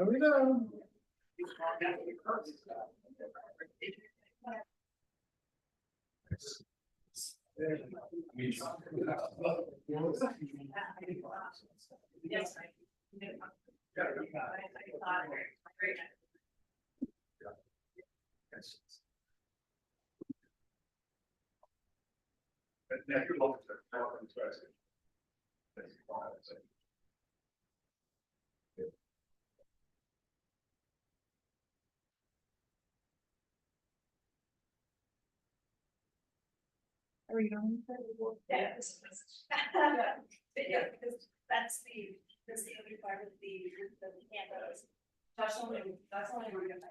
we go. Yes. Are we going? Yes. Yeah, because that's the other part of the campus. That's only we're gonna.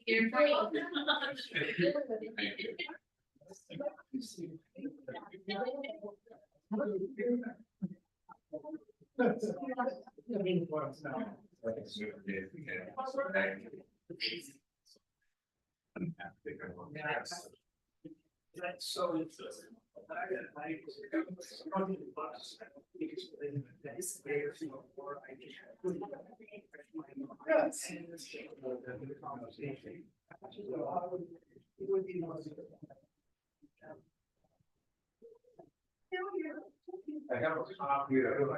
You're great. That's so interesting. I have a copy of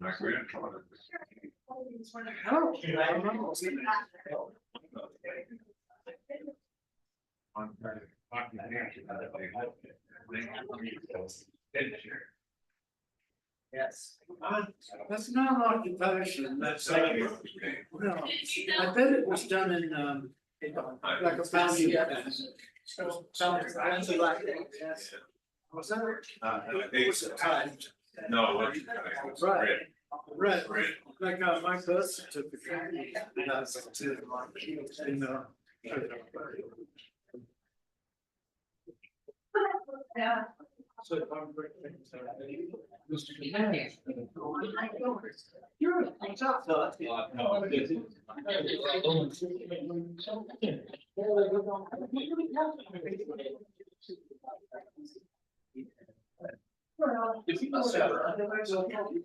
my grandfather. Yes. That's not an occupation, that's no. I bet it was done in like a foundry. Yes. Was that? It was a time. No, right. Red, like my birth certificate. Yeah. So if I'm you're a top thought. If you must have, otherwise I'll help you.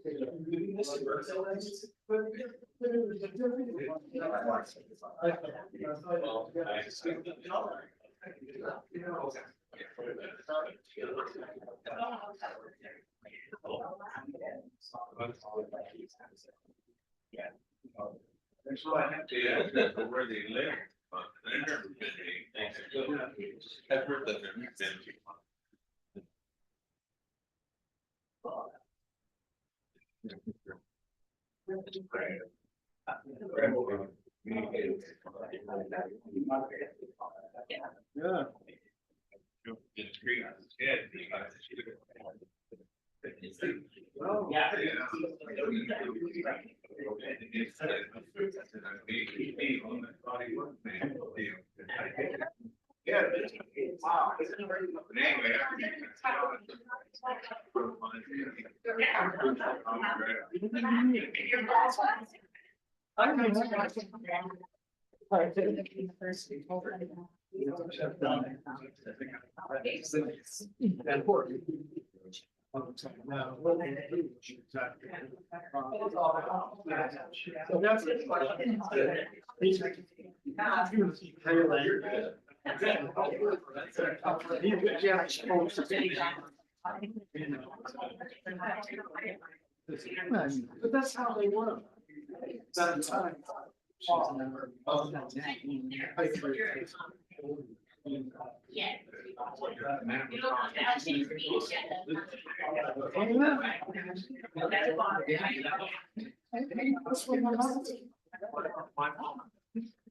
Yeah. That's why I have to ask where they live. I've heard that they're yeah. Oh, yeah. Yeah. Wow. But that's how they work. That time. Yeah.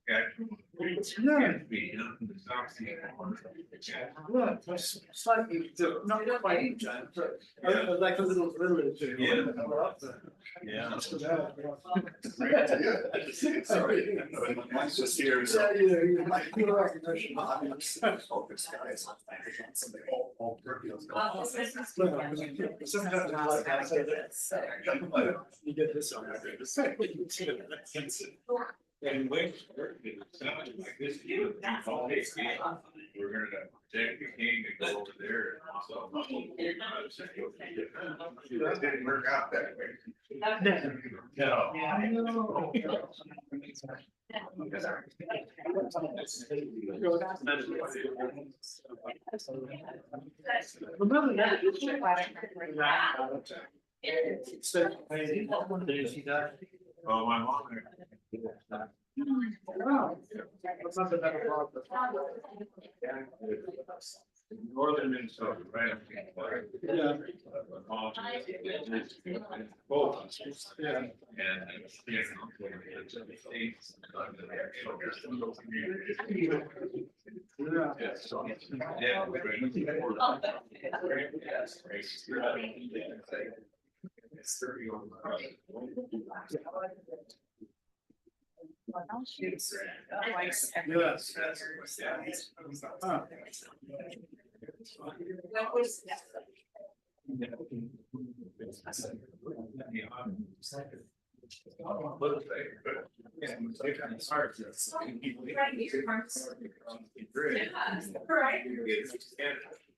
Yeah. Yeah, it's slightly, not quite giant, but like a little village. Yeah. Sorry. Mine's just here. Yeah, you recognition. You get this on. And wait, it's not like this. We're gonna take the king and go over there. So. That didn't work out that way. No. Remember that. Oh, my mom. Northern Minnesota, right? Yeah. Both. Yeah. Yes.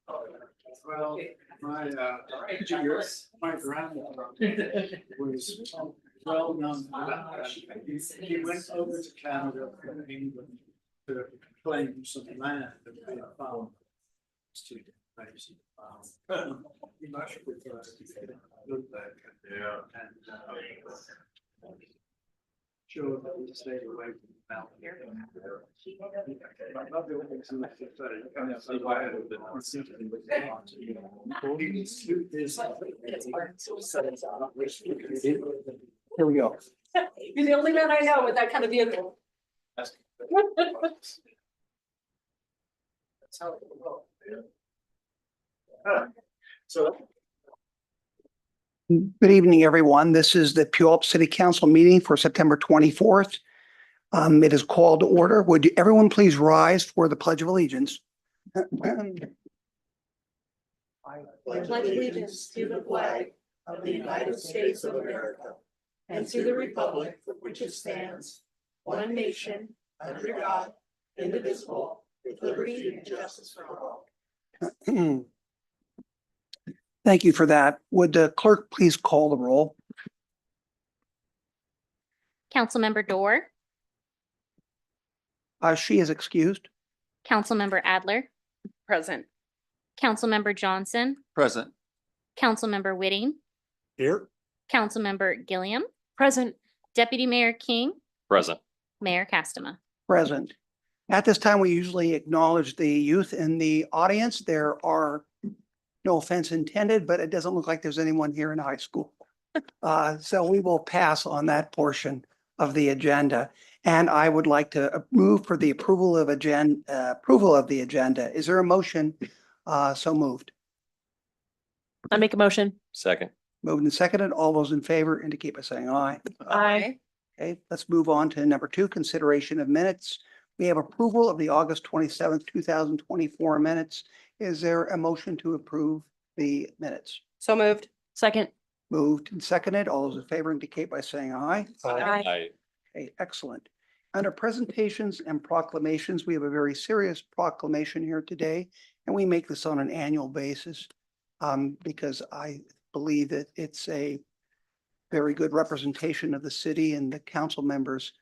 Huh. Well, my grandmother was well known. He went over to Canada from England to claim some land that we had found. To he much preferred to look back and sure that we stayed away from the mountain. But not the only thing to say, you can't see why it would have been simply with the Here we go. You're the only man I know with that kind of vehicle. That's how it will go. So. Good evening, everyone. This is the Puyallup City Council meeting for September 24th. It is called to order. Would everyone please rise for the Pledge of Allegiance? I pledge allegiance to the flag of the United States of America and to the republic for which it stands, one nation, under God, indivisible, with liberty and justice for all. Thank you for that. Would the clerk please call the roll? Councilmember Dorr, She is excused. Councilmember Adler, Present. Councilmember Johnson, Present. Councilmember Whitting, Here. Councilmember Gilliam, Present. Deputy Mayor King, Present. Mayor Castema. Present. At this time, we usually acknowledge the youth in the audience. There are, no offense intended, but it doesn't look like there's anyone here in high school. So we will pass on that portion of the agenda. And I would like to move for the approval of the agenda. Is there a motion? So moved. I make a motion. Second. Moved and seconded. All those in favor indicate by saying aye. Aye. Okay, let's move on to number 2, consideration of minutes. We have approval of the August 27th, 2024 minutes. Is there a motion to approve the minutes? So moved. Second. Moved and seconded. All those in favor indicate by saying aye. Aye. Okay, excellent. Under presentations and proclamations, we have a very serious proclamation here today, and we make this on an annual basis because I believe that it's a very good representation of the city and the council members'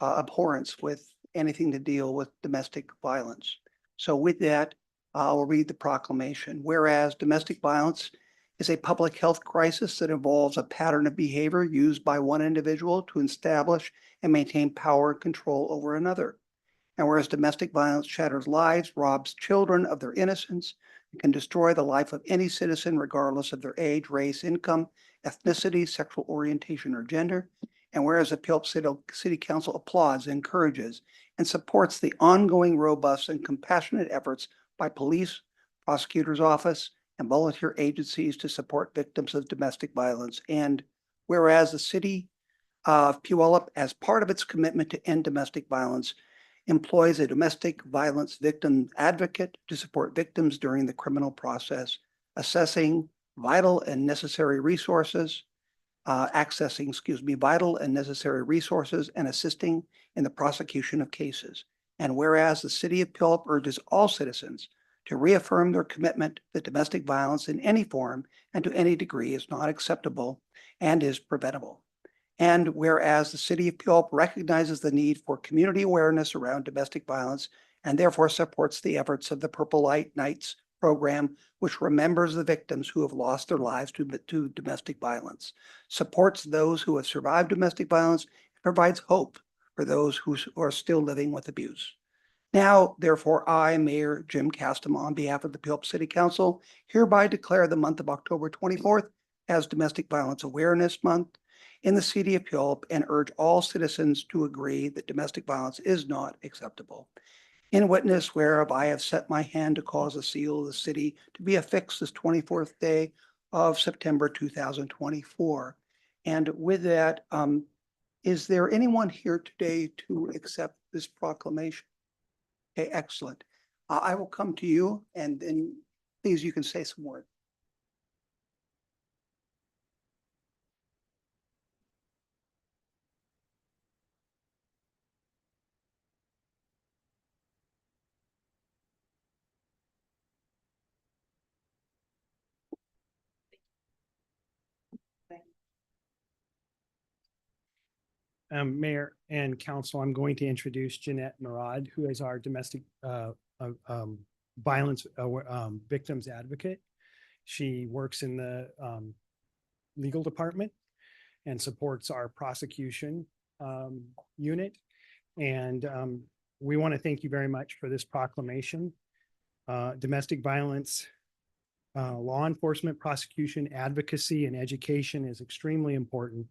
abhorrence with anything to deal with domestic violence. So with that, I'll read the proclamation. Whereas domestic violence is a public health crisis that involves a pattern of behavior used by one individual to establish and maintain power and control over another. And whereas domestic violence shatters lives, robs children of their innocence, and can destroy the life of any citizen regardless of their age, race, income, ethnicity, sexual orientation, or gender. And whereas the Puyallup City Council applauds, encourages, and supports the ongoing robust and compassionate efforts by police, prosecutor's office, and volunteer agencies to support victims of domestic violence. And whereas the city of Puyallup, as part of its commitment to end domestic violence, employs a domestic violence victim advocate to support victims during the criminal process, assessing vital and necessary resources, vital and necessary resources and assisting in the prosecution of cases. And whereas the city of Puyallup urges all citizens to reaffirm their commitment that domestic violence in any form and to any degree is not acceptable and is preventable. And whereas the city of Puyallup recognizes the need for community awareness around domestic violence and therefore supports the efforts of the Purple Light Nights program, which remembers the victims who have lost their lives to domestic violence, supports those who have survived domestic violence, and provides hope for those who are still living with abuse. Now, therefore, I, Mayor Jim Castema, on behalf of the Puyallup City Council, hereby declare the month of October 24th as Domestic Violence Awareness Month in the city of Puyallup and urge all citizens to agree that domestic violence is not acceptable. In witness whereof I have set my hand to cause the seal of the city to be affixed this 24th day of September 2024. And with that, is there anyone here today to accept this proclamation? Okay, excellent. I will come to you and then please you can say some words. Mayor and Council, I'm going to introduce Jeanette Murad, who is our domestic violence victims advocate. She works in the legal department and supports our prosecution unit. And we want to thank you very much for this proclamation. Domestic violence, law enforcement, prosecution, advocacy, and education is extremely important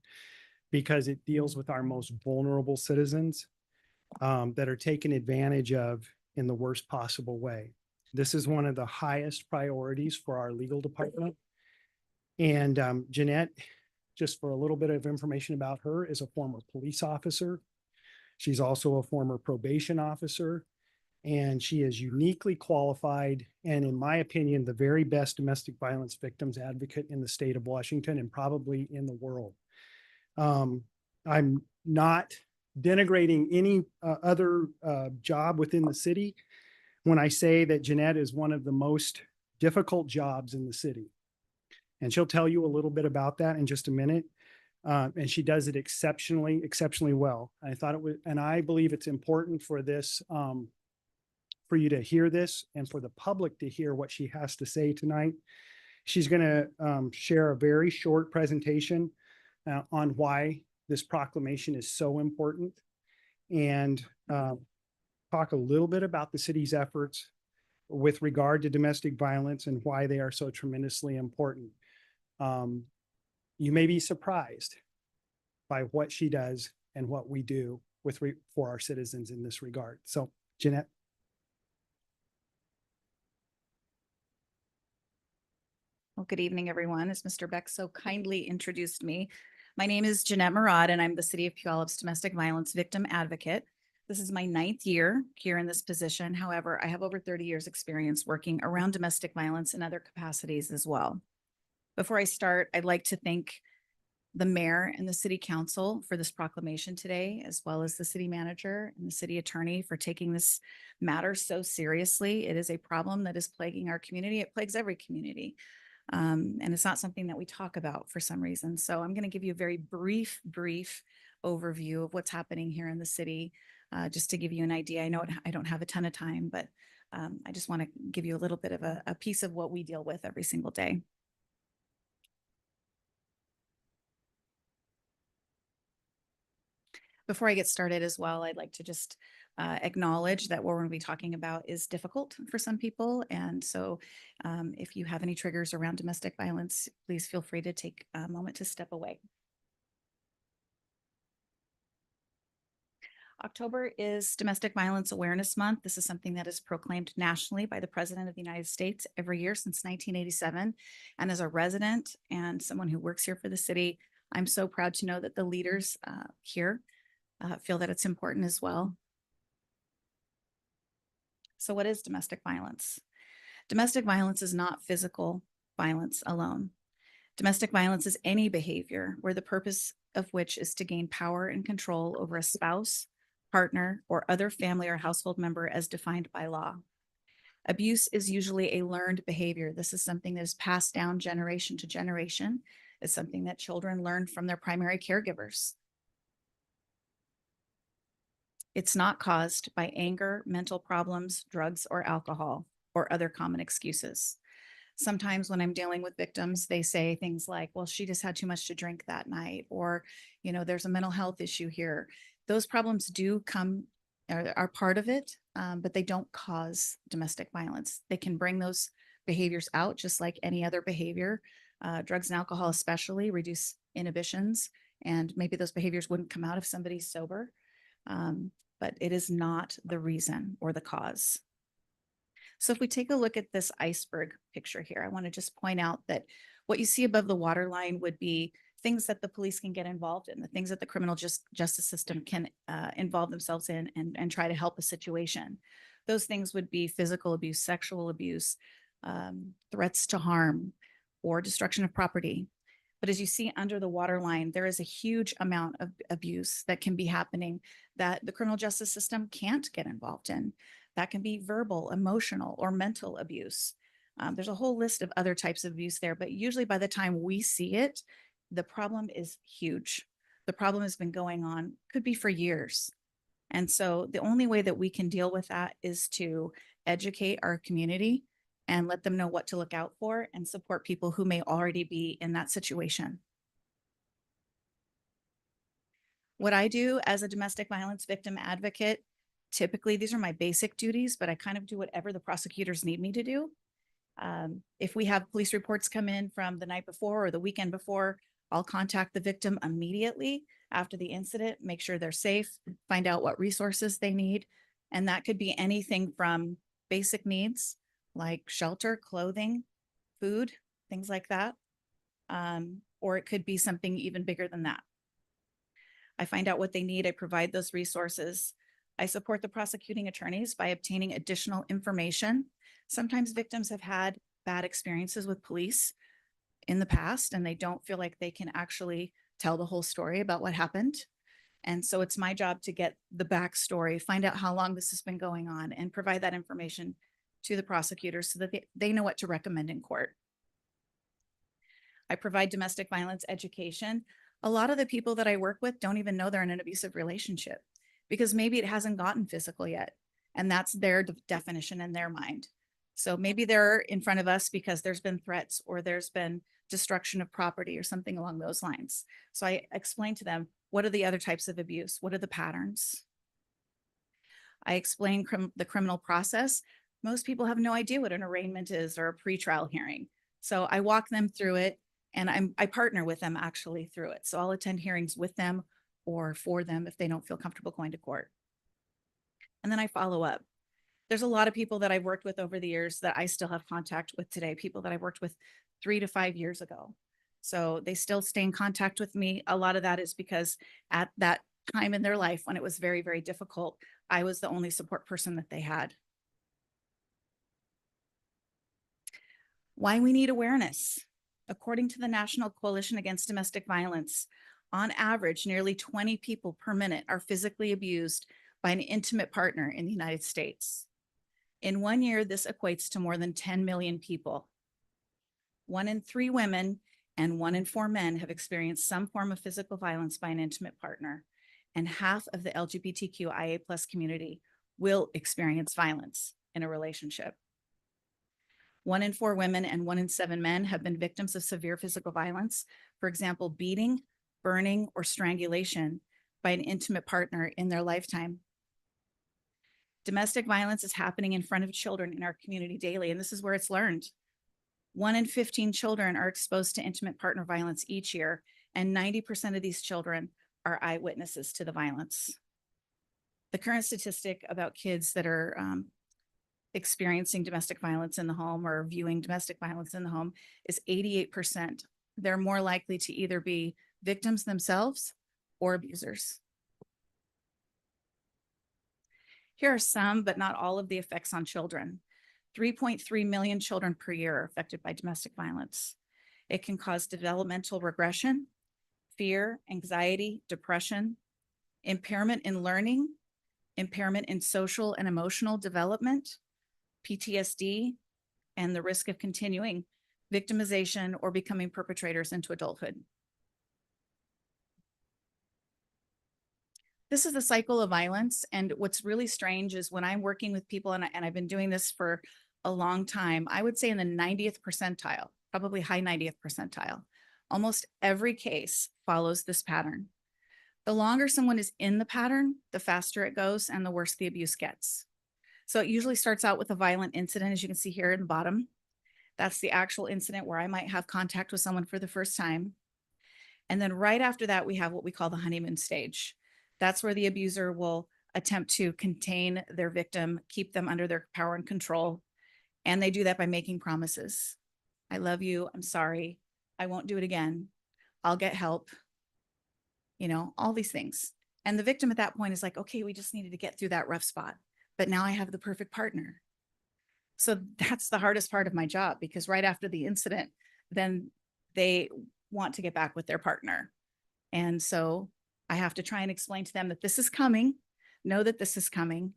because it deals with our most vulnerable citizens that are taken advantage of in the worst possible way. This is one of the highest priorities for our legal department. And Jeanette, just for a little bit of information about her, is a former police officer. She's also a former probation officer, and she is uniquely qualified and, in my opinion, the very best domestic violence victims advocate in the state of Washington and probably in the world. I'm not denigrating any other job within the city when I say that Jeanette is one of the most difficult jobs in the city. And she'll tell you a little bit about that in just a minute. And she does it exceptionally well. I thought it was, and I believe it's important for this, for you to hear this and for the public to hear what she has to say tonight. She's going to share a very short presentation on why this proclamation is so important and talk a little bit about the city's efforts with regard to domestic violence and why they are so tremendously important. You may be surprised by what she does and what we do for our citizens in this regard. So, Jeanette. Well, good evening, everyone. As Mr. Beck so kindly introduced me, my name is Jeanette Murad, and I'm the City of Puyallup's Domestic Violence Victim Advocate. This is my 9th year here in this position. However, I have over 30 years experience working around domestic violence in other capacities as well. Before I start, I'd like to thank the mayor and the city council for this proclamation today, as well as the city manager and the city attorney for taking this matter so seriously. It is a problem that is plaguing our community. It plagues every community. And it's not something that we talk about for some reason. So I'm going to give you a very brief overview of what's happening here in the city, just to give you an idea. I know I don't have a ton of time, but I just want to give you a little bit of a piece of what we deal with every single day. Before I get started as well, I'd like to just acknowledge that what we're going to be talking about is difficult for some people. And so if you have any triggers around domestic violence, please feel free to take a moment to step away. October is Domestic Violence Awareness Month. This is something that is proclaimed nationally by the President of the United States every year since 1987. And as a resident and someone who works here for the city, I'm so proud to know that the leaders here feel that it's important as well. So what is domestic violence? Domestic violence is not physical violence alone. Domestic violence is any behavior where the purpose of which is to gain power and control over a spouse, partner, or other family or household member as defined by law. Abuse is usually a learned behavior. This is something that is passed down generation to generation. It's something that children learn from their primary caregivers. It's not caused by anger, mental problems, drugs, or alcohol, or other common excuses. Sometimes when I'm dealing with victims, they say things like, well, she just had too much to drink that night, or, there's a mental health issue here. Those problems do come, are part of it, but they don't cause domestic violence. They can bring those behaviors out just like any other behavior. Drugs and alcohol especially reduce inhibitions, and maybe those behaviors wouldn't come out if somebody's sober, but it is not the reason or the cause. So if we take a look at this iceberg picture here, I want to just point out that what you see above the waterline would be things that the police can get involved in, the things that the criminal justice system can involve themselves in and try to help a situation. Those things would be physical abuse, sexual abuse, threats to harm, or destruction of property. But as you see under the waterline, there is a huge amount of abuse that can be happening that the criminal justice system can't get involved in. That can be verbal, emotional, or mental abuse. There's a whole list of other types of abuse there, but usually by the time we see it, the problem is huge. The problem has been going on, could be for years. And so the only way that we can deal with that is to educate our community and let them know what to look out for and support people who may already be in that situation. What I do as a domestic violence victim advocate, typically these are my basic duties, but I kind of do whatever the prosecutors need me to do. If we have police reports come in from the night before or the weekend before, I'll contact the victim immediately after the incident, make sure they're safe, find out what resources they need. And that could be anything from basic needs like shelter, clothing, food, things like that. Or it could be something even bigger than that. I find out what they need. I provide those resources. I support the prosecuting attorneys by obtaining additional information. Sometimes victims have had bad experiences with police in the past, and they don't feel like they can actually tell the whole story about what happened. And so it's my job to get the backstory, find out how long this has been going on, and provide that information to the prosecutors so that they know what to recommend in court. I provide domestic violence education. A lot of the people that I work with don't even know they're in an abusive relationship because maybe it hasn't gotten physical yet. And that's their definition in their mind. So maybe they're in front of us because there's been threats or there's been destruction of property or something along those lines. So I explain to them, what are the other types of abuse? What are the patterns? I explain the criminal process. Most people have no idea what an arraignment is or a pretrial hearing. So I walk them through it, and I partner with them actually through it. So I'll attend hearings with them or for them if they don't feel comfortable going to court. And then I follow up. There's a lot of people that I've worked with over the years that I still have contact with today, people that I worked with 3 to 5 years ago. So they still stay in contact with me. A lot of that is because at that time in their life when it was very, very difficult, I was the only support person that they had. Why we need awareness. According to the National Coalition Against Domestic Violence, on average, nearly 20 people per minute are physically abused by an intimate partner in the United States. In 1 year, this equates to more than 10 million people. 1 in 3 women and 1 in 4 men have experienced some form of physical violence by an intimate partner, and half of the LGBTQIA+ community will experience violence in a relationship. 1 in 4 women and 1 in 7 men have been victims of severe physical violence, for example, beating, burning, or strangulation by an intimate partner in their lifetime. Domestic violence is happening in front of children in our community daily, and this is where it's learned. 1 in 15 children are exposed to intimate partner violence each year, and 90% of these children are eyewitnesses to the violence. The current statistic about kids that are experiencing domestic violence in the home or viewing domestic violence in the home is 88%. They're more likely to either be victims themselves or abusers. Here are some, but not all of the effects on children. 3.3 million children per year are affected by domestic violence. It can cause developmental regression, fear, anxiety, depression, impairment in learning, impairment in social and emotional development, PTSD, and the risk of continuing victimization or becoming perpetrators into adulthood. This is the cycle of violence. And what's really strange is when I'm working with people, and I've been doing this for a long time, I would say in the 90th percentile, probably high 90th percentile, almost every case follows this pattern. The longer someone is in the pattern, the faster it goes and the worse the abuse gets. So it usually starts out with a violent incident, as you can see here in the bottom. That's the actual incident where I might have contact with someone for the first time. And then right after that, we have what we call the honeymoon stage. That's where the abuser will attempt to contain their victim, keep them under their power and control. And they do that by making promises. I love you. I'm sorry. I won't do it again. I'll get help. You know, all these things. And the victim at that point is like, okay, we just needed to get through that rough spot, but now I have the perfect partner. So that's the hardest part of my job, because right after the incident, then they want to get back with their partner. And so I have to try and explain to them that this is coming, know that this is coming,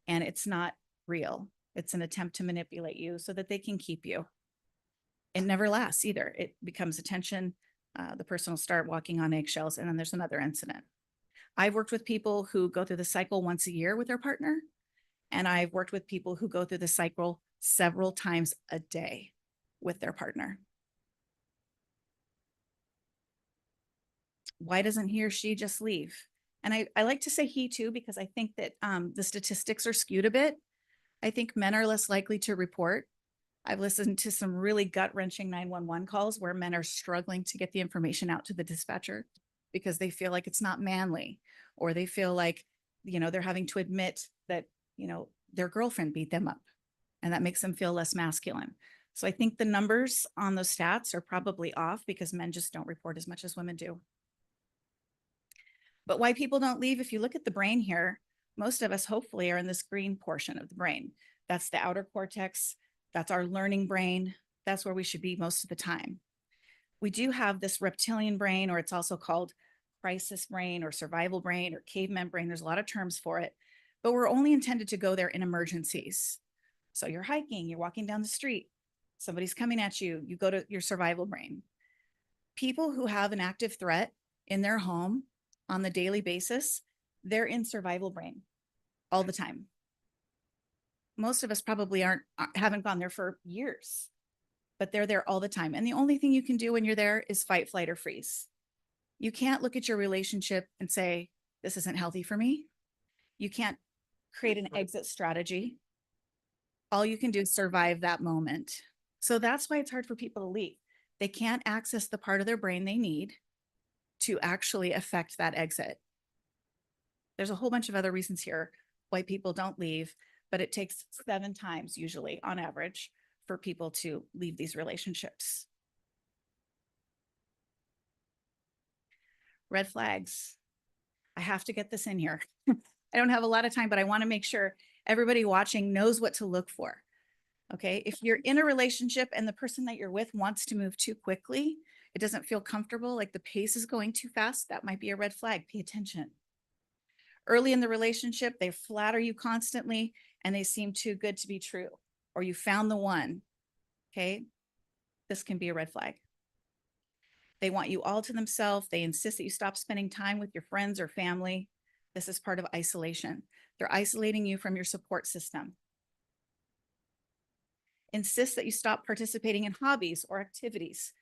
and it's not real. It's an attempt to manipulate you so that they can keep you. It never lasts either. It becomes a tension. The person will start walking on eggshells, and then there's another incident. I've worked with people who go through the cycle once a year with their partner, and I've worked with people who go through the cycle several times a day with their partner. Why doesn't he or she just leave? And I like to say he too, because I think that the statistics are skewed a bit. I think men are less likely to report. I've listened to some really gut-wrenching 911 calls where men are struggling to get the information out to the dispatcher because they feel like it's not manly, or they feel like, you know, they're having to admit that, you know, their girlfriend beat them up, and that makes them feel less masculine. So I think the numbers on those stats are probably off because men just don't report as much as women do. But why people don't leave, if you look at the brain here, most of us hopefully are in this green portion of the brain. That's the outer cortex. That's our learning brain. That's where we should be most of the time. We do have this reptilian brain, or it's also called crisis brain or survival brain or caveman brain. There's a lot of terms for it, but we're only intended to go there in emergencies. So you're hiking, you're walking down the street, somebody's coming at you, you go to your survival brain. People who have an active threat in their home on the daily basis, they're in survival brain all the time. Most of us probably haven't gone there for years, but they're there all the time. And the only thing you can do when you're there is fight, flight, or freeze. You can't look at your relationship and say, this isn't healthy for me. You can't create an exit strategy. All you can do is survive that moment. So that's why it's hard for people to leave. They can't access the part of their brain they need to actually affect that exit. There's a whole bunch of other reasons here why people don't leave, but it takes 7 times usually on average for people to leave these relationships. Red flags. I have to get this in here. I don't have a lot of time, but I want to make sure everybody watching knows what to look for. Okay, if you're in a relationship and the person that you're with wants to move too quickly, it doesn't feel comfortable, like the pace is going too fast, that might be a red flag. Pay attention. Early in the relationship, they flatter you constantly and they seem too good to be true, or you found the one. Okay, this can be a red flag. They want you all to themselves. They insist that you stop spending time with your friends or family. This is part of isolation. They're isolating you from your support system. Insist that you stop participating in hobbies or activities.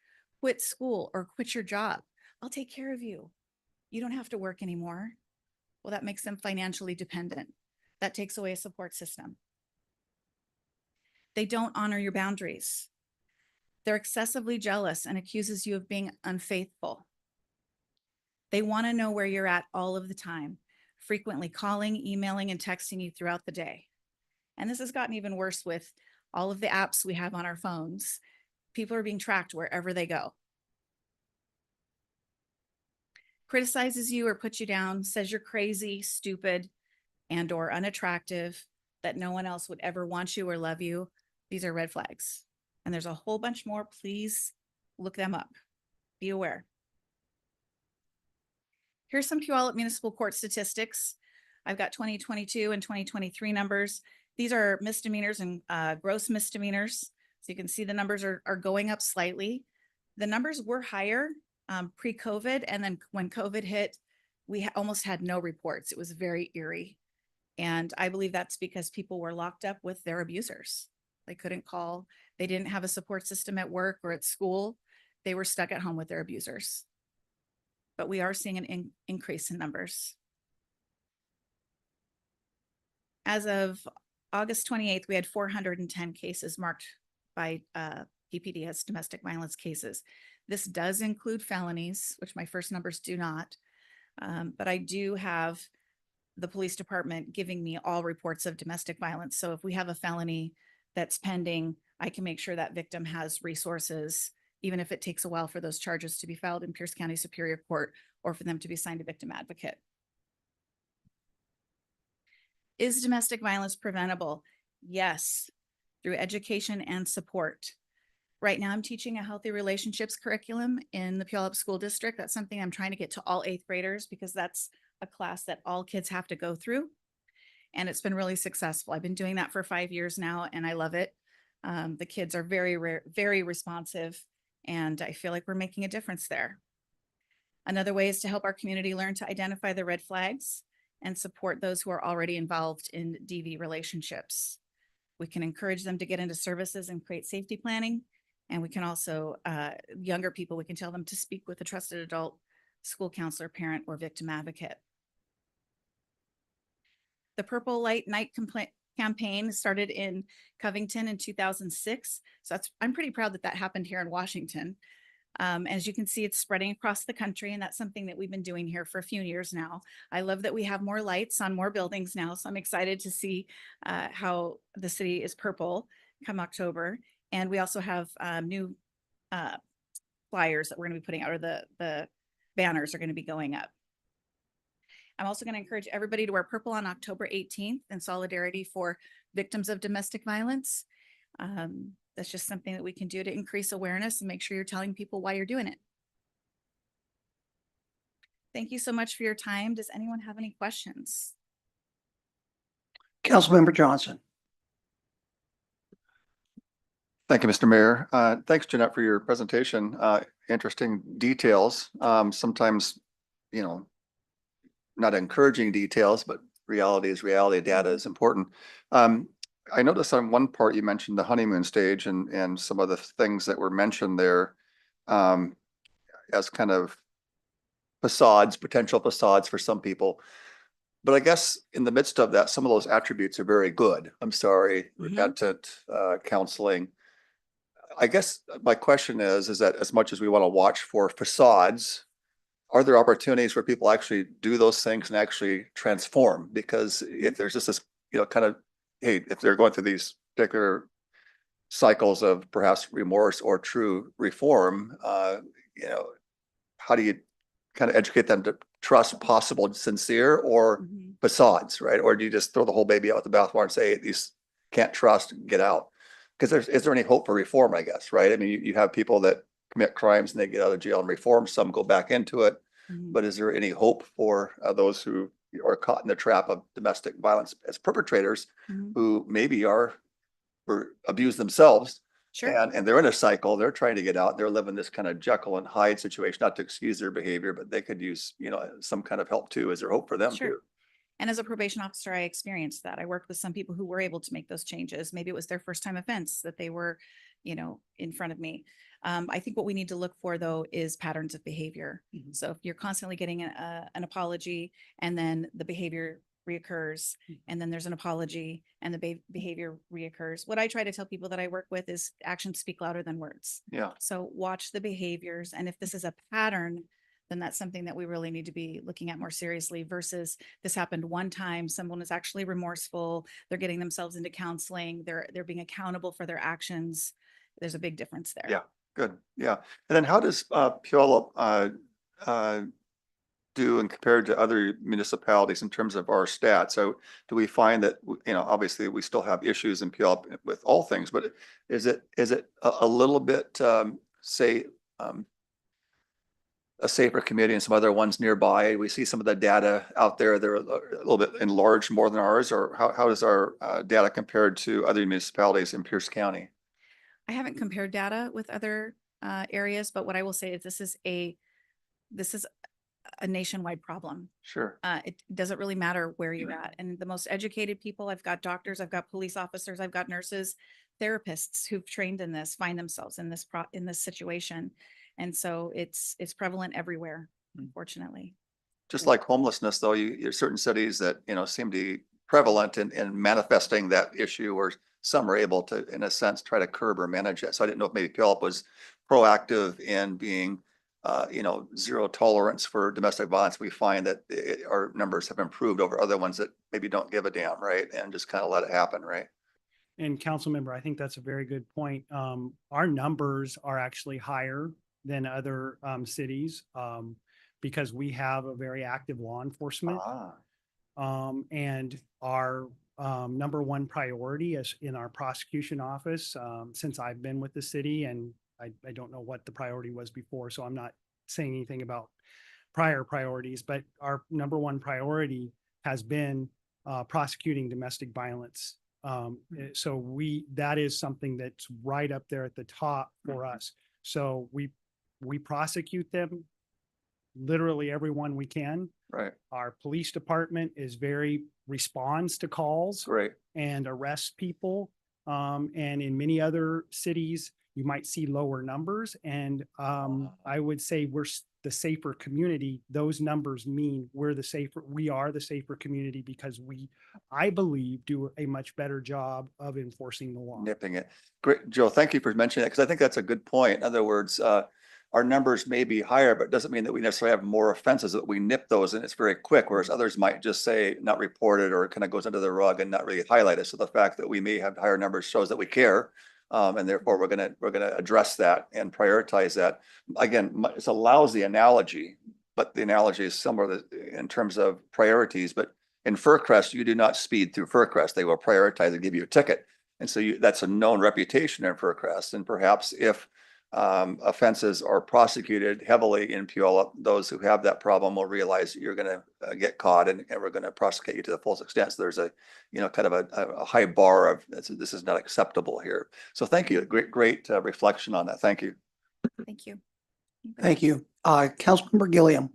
Quit school or quit your job. I'll take care of you. You don't have to work anymore. Well, that makes them financially dependent. That takes away a support system. They don't honor your boundaries. They're excessively jealous and accuses you of being unfaithful. They want to know where you're at all of the time. frequently calling, emailing, and texting you throughout the day. And this has gotten even worse with all of the apps we have on our phones. People are being tracked wherever they go. Criticizes you or puts you down, says you're crazy, stupid, and or unattractive, that no one else would ever want you or love you. These are red flags. And there's a whole bunch more. Please look them up. Be aware. Here's some Puyallup Municipal Court statistics. I've got 2022 and 2023 numbers. These are misdemeanors and gross misdemeanors. So you can see the numbers are going up slightly. The numbers were higher pre-COVID. And then when COVID hit, we almost had no reports. It was very eerie. And I believe that's because people were locked up with their abusers. They couldn't call. They didn't have a support system at work or at school. They were stuck at home with their abusers. But we are seeing an increase in numbers. As of August 28th, we had 410 cases marked by PPD as domestic violence cases. This does include felonies, which my first numbers do not. But I do have the police department giving me all reports of domestic violence. So if we have a felony that's pending, I can make sure that victim has resources, even if it takes a while for those charges to be filed in Pierce County Superior Court or for them to be assigned a victim advocate. Is domestic violence preventable? Yes, through education and support. Right now, I'm teaching a healthy relationships curriculum in the Puyallup School District. That's something I'm trying to get to all 8th graders because that's a class that all kids have to go through. And it's been really successful. I've been doing that for 5 years now, and I love it. The kids are very responsive, and I feel like we're making a difference there. Another way is to help our community learn to identify the red flags and support those who are already involved in DV relationships. We can encourage them to get into services and create safety planning. And we can also, younger people, we can tell them to speak with a trusted adult, school counselor, parent, or victim advocate. The Purple Light Night campaign started in Covington in 2006. So I'm pretty proud that that happened here in Washington. As you can see, it's spreading across the country, and that's something that we've been doing here for a few years now. I love that we have more lights on more buildings now, so I'm excited to see how the city is purple come October. And we also have new flyers that we're going to be putting out, or the banners are going to be going up. I'm also going to encourage everybody to wear purple on October 18th in solidarity for victims of domestic violence. That's just something that we can do to increase awareness and make sure you're telling people why you're doing it. Thank you so much for your time. Does anyone have any questions? Councilmember Johnson. Thank you, Mr. Mayor. Thanks, Jeanette, for your presentation. Interesting details. Sometimes, not encouraging details, but reality is reality. Data is important. I noticed on one part you mentioned the honeymoon stage and some of the things that were mentioned there as kind of facades, potential facades for some people. But I guess in the midst of that, some of those attributes are very good. I'm sorry, repentant, counseling. I guess my question is that as much as we want to watch for facades, are there opportunities where people actually do those things and actually transform? Because if there's just this, kind of, hey, if they're going through these particular cycles of perhaps remorse or true reform, how do you kind of educate them to trust possible sincere or facades, right? Or do you just throw the whole baby out with the bathwater and say, these can't trust, get out? Because is there any hope for reform, I guess, right? I mean, you have people that commit crimes and they get out of jail and reform, some go back into it. But is there any hope for those who are caught in the trap of domestic violence as perpetrators who maybe are or abuse themselves? Sure. And they're in a cycle, they're trying to get out, they're living this kind of Jekyll and Hyde situation, not to excuse their behavior, but they could use, some kind of help too. Is there hope for them Sure. too? And as a probation officer, I experienced that. I worked with some people who were able to make those changes. Maybe it was their first time offense that they were, in front of me. I think what we need to look for, though, is patterns of behavior. So if you're constantly getting an apology and then the behavior reoccurs, and then there's an apology and the behavior reoccurs, what I try to tell people that I work with is actions speak louder than words. Yeah. So watch the behaviors. And if this is a pattern then that's something that we really need to be looking at more seriously versus this happened one time, someone is actually remorseful, they're getting themselves into counseling, they're being accountable for their actions. There's a big difference there. Yeah, good. Yeah. And then how does Puyallup uh, do and compared to other municipalities in terms of our stats? So do we find that, obviously we still have issues in Puyallup with all things, but is it a little bit, say, a safer community and some other ones nearby? We see some of the data out there, they're a little bit enlarged more than ours, or how does our data compared to other municipalities in Pierce County? I haven't compared data with other areas, but what I will say is this is a nationwide problem. Sure. It doesn't really matter where you're at. And the most educated people, I've got doctors, I've got police officers, I've got nurses, therapists who've trained in this, find themselves in this situation. And so it's prevalent everywhere, unfortunately. Just like homelessness, though, there's certain cities that, seem to be prevalent in manifesting that issue, or some are able to, in a sense, try to curb or manage it. So I didn't know if maybe Puyallup was proactive in being, zero tolerance for domestic violence. We find that our numbers have improved over other ones that maybe don't give a damn, right? And just kind of let it happen, right? And council member, I think that's a very good point. Our numbers are actually higher than other cities because we have a very active law enforcement. And our number one priority is in our prosecution office since I've been with the city, and I don't know what the priority was before, so I'm not saying anything about prior priorities, but our number one priority has been prosecuting domestic violence. So that is something that's right up there at the top for us. So we prosecute them, literally everyone we can. Right. Our police department responds to calls Great. and arrests people. And in many other cities, you might see lower numbers. And I would say we're the safer community. Those numbers mean we are the safer community because I believe, do a much better job of enforcing the law. Nipping it. Great, Joe, thank you for mentioning that, because I think that's a good point. In other words, our numbers may be higher, but it doesn't mean that we necessarily have more offenses, that we nip those and it's very quick, whereas others might just say not reported, or it kind of goes under the rug and not really highlight it. So the fact that we may have higher numbers shows that we care. And therefore we're gonna address that and prioritize that. Again, it's a lousy analogy, but the analogy is similar in terms of priorities. But in Furcrest, you do not speed through Furcrest. They will prioritize and give you a ticket. And so that's a known reputation in Furcrest. And perhaps if offenses are prosecuted heavily in Puyallup, those who have that problem will realize you're going to get caught, and we're going to prosecute you to the fullest extent. So there's kind of a high bar of this is not acceptable here. So thank you. Great reflection on that. Thank you. Thank you. Thank you. Councilmember Gilliam.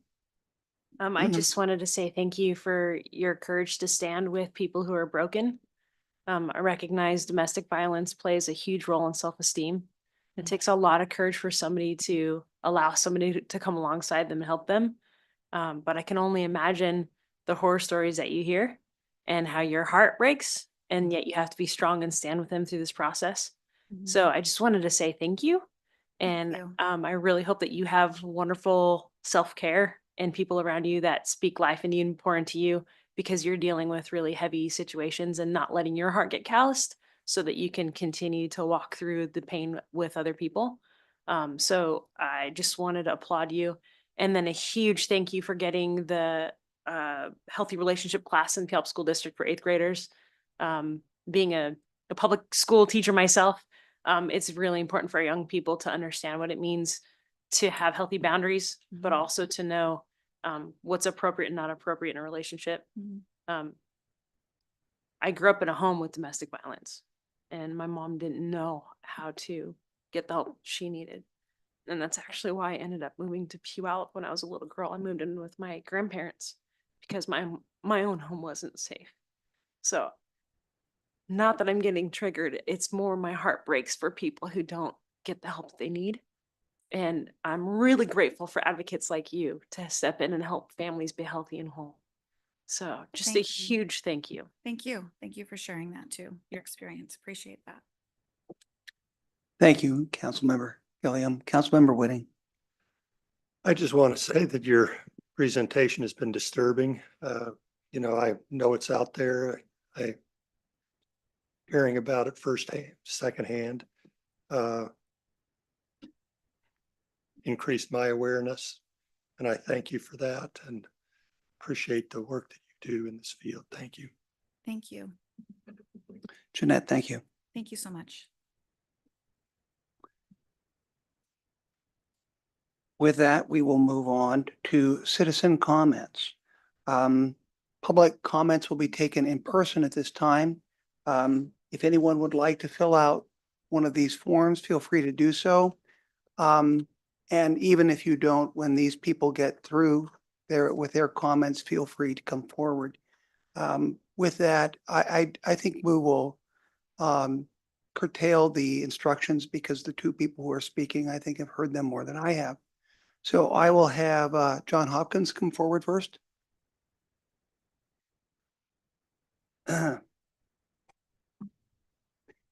I just wanted to say thank you for your courage to stand with people who are broken. I recognize domestic violence plays a huge role in self-esteem. It takes a lot of courage for somebody to allow somebody to come alongside them and help them. But I can only imagine the horror stories that you hear and how your heart breaks, and yet you have to be strong and stand with them through this process. So I just wanted to say thank you. And I really hope that you have wonderful self-care and people around you that speak life into you and pour into you, because you're dealing with really heavy situations and not letting your heart get calloused, so that you can continue to walk through the pain with other people. So I just wanted to applaud you. And then a huge thank you for getting the healthy relationship class in Puyallup School District for 8th graders. Being a public school teacher myself, it's really important for young people to understand what it means to have healthy boundaries, but also to know what's appropriate and not appropriate in a relationship. I grew up in a home with domestic violence, and my mom didn't know how to get the help she needed. And that's actually why I ended up moving to Puyallup when I was a little girl. I moved in with my grandparents because my own home wasn't safe. So not that I'm getting triggered, it's more my heart breaks for people who don't get the help they need. And I'm really grateful for advocates like you to step in and help families be healthy and whole. So just a huge thank you. Thank you. Thank you for sharing that too, your experience. Appreciate that. Thank you, Councilmember Gilliam. Councilmember Whitting. I just want to say that your presentation has been disturbing. I know it's out there. I hearing about it firsthand, secondhand, uh, increased my awareness. And I thank you for that and appreciate the work that you do in this field. Thank you. Thank you. Jeanette, thank you. Thank you so much. With that, we will move on to citizen comments. Public comments will be taken in person at this time. If anyone would like to fill out one of these forms, feel free to do so. And even if you don't, when these people get through with their comments, feel free to come forward. With that, I think we will curtail the instructions because the two people who are speaking, I think, have heard them more than I have. So I will have John Hopkins come forward first.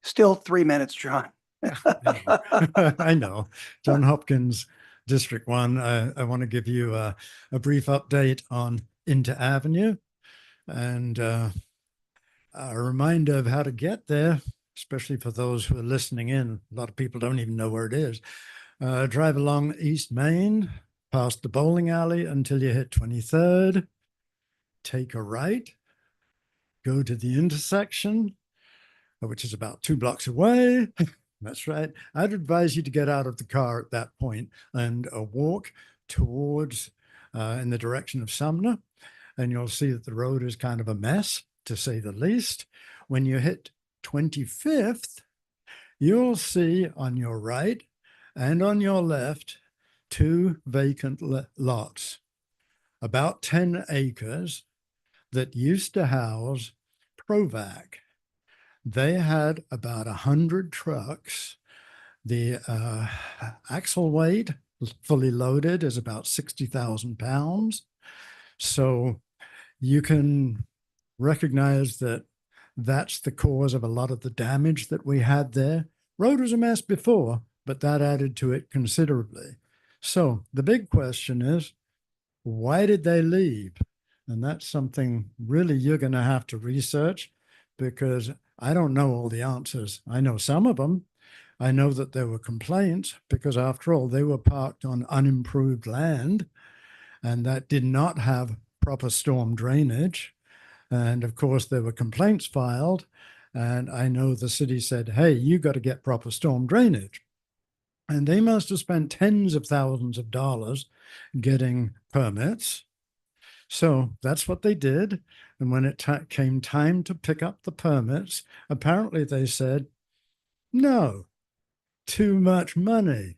Still 3 minutes, John. I know. John Hopkins, District 1. I want to give you a brief update on Inter Avenue and a reminder of how to get there, especially for those who are listening in. A lot of people don't even know where it is. Drive along East Main, past the bowling alley until you hit 23rd. Take a right, go to the intersection, which is about 2 blocks away. That's right. I'd advise you to get out of the car at that point and walk towards in the direction of Sumner. And you'll see that the road is kind of a mess, to say the least. When you hit 25th, you'll see on your right and on your left 2 vacant lots, about 10 acres, that used to house Provac. They had about 100 trucks. The axle weight, fully loaded, is about 60,000 pounds. So you can recognize that that's the cause of a lot of the damage that we had there. Road was a mess before, but that added to it considerably. So the big question is, why did they leave? And that's something really you're going to have to research, because I don't know all the answers. I know some of them. I know that there were complaints because, after all, they were parked on unimproved land, and that did not have proper storm drainage. And of course, there were complaints filed, and I know the city said, hey, you got to get proper storm drainage. And they must have spent tens of thousands of dollars getting permits. So that's what they did. And when it came time to pick up the permits, apparently they said, no, too much money.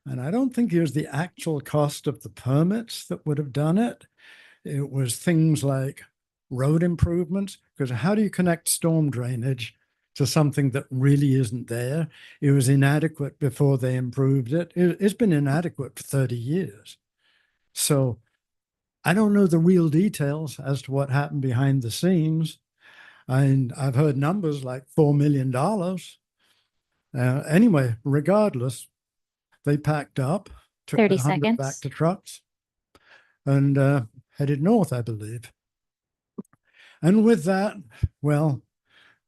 And I don't think it was the actual cost of the permits that would have done it. It was things like road improvements, because how do you connect storm drainage to something that really isn't there? It was inadequate before they improved it. It's been inadequate for 30 years. So I don't know the real details as to what happened behind the scenes. And I've heard numbers like $4 million. Anyway, regardless, they packed up, took 30 the 100 back seconds. to trucks, and headed north, I believe. And with that, well,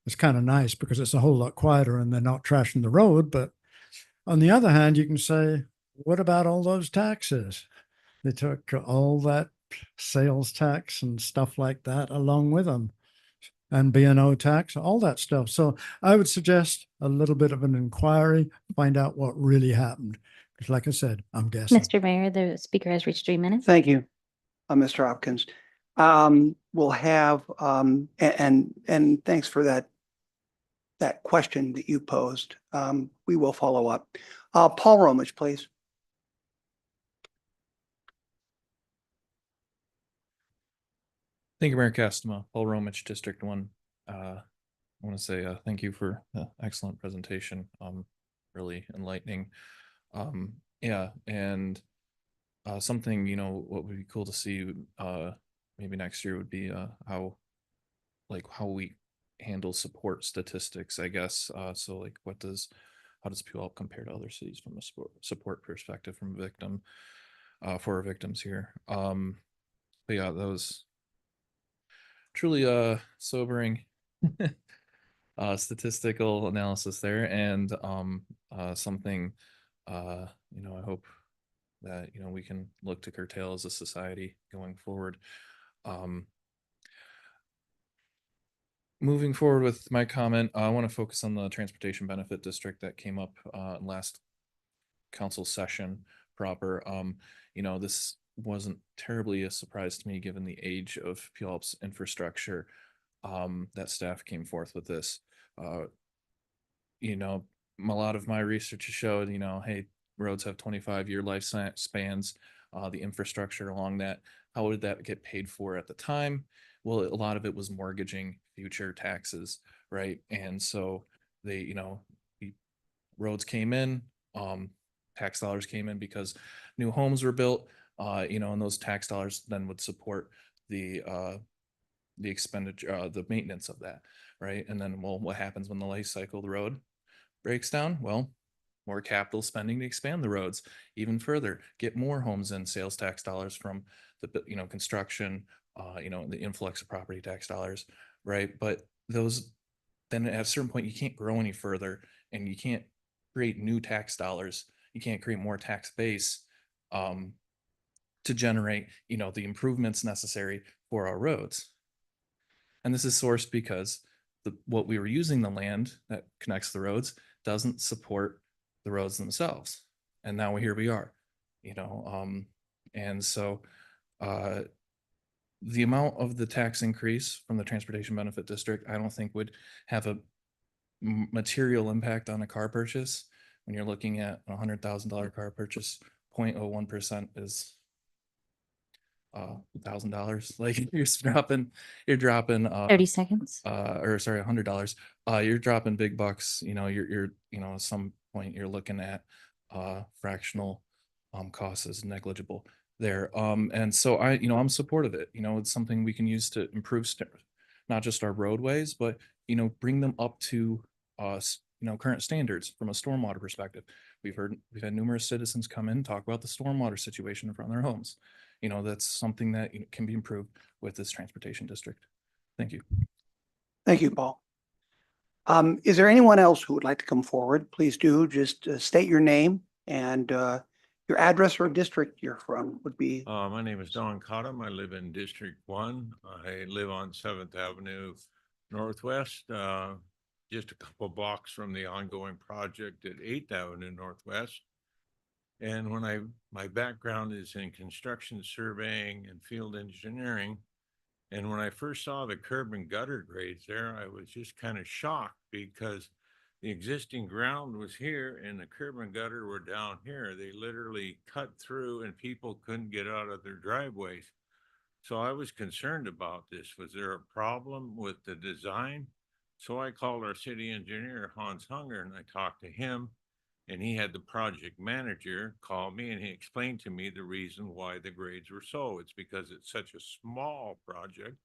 it's kind of nice because it's a whole lot quieter and they're not trashing the road. But on the other hand, you can say, what about all those taxes? They took all that sales tax and stuff like that along with them, and B&O tax, all that stuff. So I would suggest a little bit of an inquiry, find out what really happened. Because like I said, I'm guessing. Mr. Mayor, the speaker has reached 3 minutes. Thank you, Mr. Hopkins. We'll have, and thanks for that question that you posed. We will follow up. Paul Romich, please. Thank you, Mayor Castema. Paul Romich, District 1. I want to say thank you for the excellent presentation. Really enlightening. Yeah, and something, what would be cool to see maybe next year would be how we handle support statistics, I guess. So like how does Puyallup compare to other cities from a support perspective from a victim? for our victims here. But yeah, that was truly sobering statistical analysis there, and something I hope that we can look to curtail as a society going forward. Um, Moving forward with my comment, I want to focus on the transportation benefit district that came up last council session proper. This wasn't terribly a surprise to me given the age of Puyallup's infrastructure, that staff came forth with this. Uh, a lot of my research has showed, hey, roads have 25-year lifespans. The infrastructure along that, how would that get paid for at the time? Well, a lot of it was mortgaging future taxes, right? And so they, roads came in, tax dollars came in because new homes were built, and those tax dollars then would support the expenditure, the maintenance of that, right? And then, well, what happens when the life cycle of the road breaks down? Well, more capital spending to expand the roads even further, get more homes in, sales tax dollars from the construction, the influx of property tax dollars, right? But those, then at a certain point you can't grow any further, and you can't create new tax dollars, you can't create more tax base to generate the improvements necessary for our roads. And this is sourced because what we were using the land that connects the roads doesn't support the roads themselves. And now here we are, and so the amount of the tax increase from the transportation benefit district, I don't think would have a material impact on a car purchase. When you're looking at $100,000 car purchase, 0.01% is $1,000. Like you're dropping 30 seconds. or sorry, $100. You're dropping big bucks. You're at some point you're looking at fractional costs is negligible there. And so I'm supportive of it. It's something we can use to improve not just our roadways, but bring them up to current standards from a stormwater perspective. We've had numerous citizens come in, talk about the stormwater situation in front of their homes. That's something that can be improved with this transportation district. Thank you. Thank you, Paul. Is there anyone else who would like to come forward? Please do just state your name and your address or district you're from would be. My name is Don Cottam. I live in District 1. I live on 7th Avenue Northwest, just a couple blocks from the ongoing project at 8th Avenue Northwest. And my background is in construction surveying and field engineering. And when I first saw the curb and gutter grades there, I was just kind of shocked because the existing ground was here and the curb and gutter were down here. They literally cut through and people couldn't get out of their driveways. So I was concerned about this. Was there a problem with the design? So I called our city engineer, Hans Hunger, and I talked to him. And he had the project manager call me and he explained to me the reason why the grades were so. It's because it's such a small project.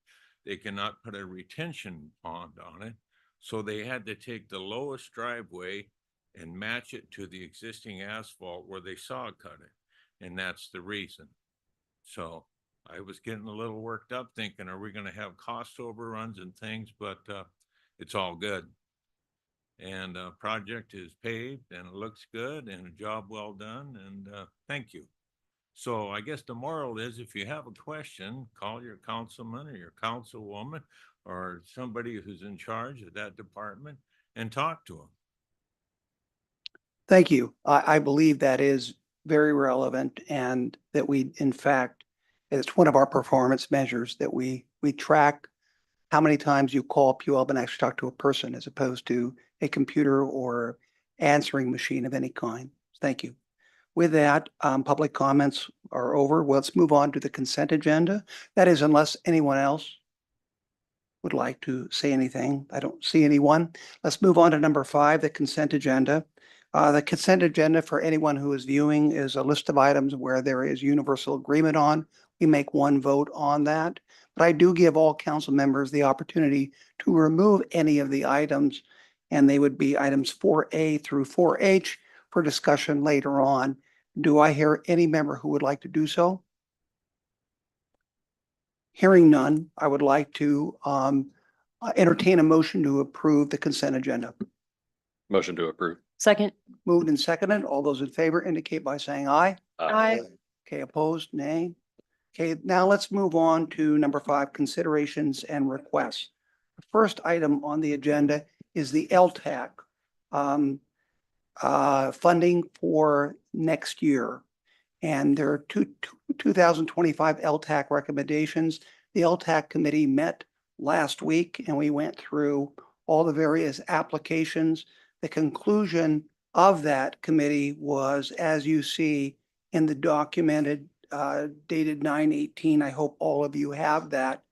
They cannot put a retention pond on it. So they had to take the lowest driveway and match it to the existing asphalt where they saw cut it. And that's the reason. So I was getting a little worked up thinking, are we going to have cost overruns and things? But it's all good. And project is paved and it looks good and a job well done. And thank you. So I guess the moral is if you have a question, call your councilman or your councilwoman or somebody who's in charge of that department and talk to them. Thank you. I believe that is very relevant and that we, in fact, it's one of our performance measures that we track how many times you call Puyallup and actually talk to a person as opposed to a computer or answering machine of any kind. Thank you. With that, public comments are over. Well, let's move on to the consent agenda. That is, unless anyone else would like to say anything. I don't see anyone. Let's move on to number 5, the consent agenda. The consent agenda for anyone who is viewing is a list of items where there is universal agreement on. We make one vote on that. But I do give all council members the opportunity to remove any of the items, and they would be items 4A through 4H for discussion later on. Do I hear any member who would like to do so? Hearing none, I would like to entertain a motion to approve the consent agenda. Motion to approve. Second. Moved and seconded. All those in favor indicate by saying aye. Aye. Okay, opposed, nay. Okay, now let's move on to number 5, considerations and requests. The first item on the agenda is the LTAC funding for next year. And there are 2025 LTAC recommendations. The LTAC committee met last week and we went through all the various applications. The conclusion of that committee was, as you see in the documented dated 9/18. I hope all of you have that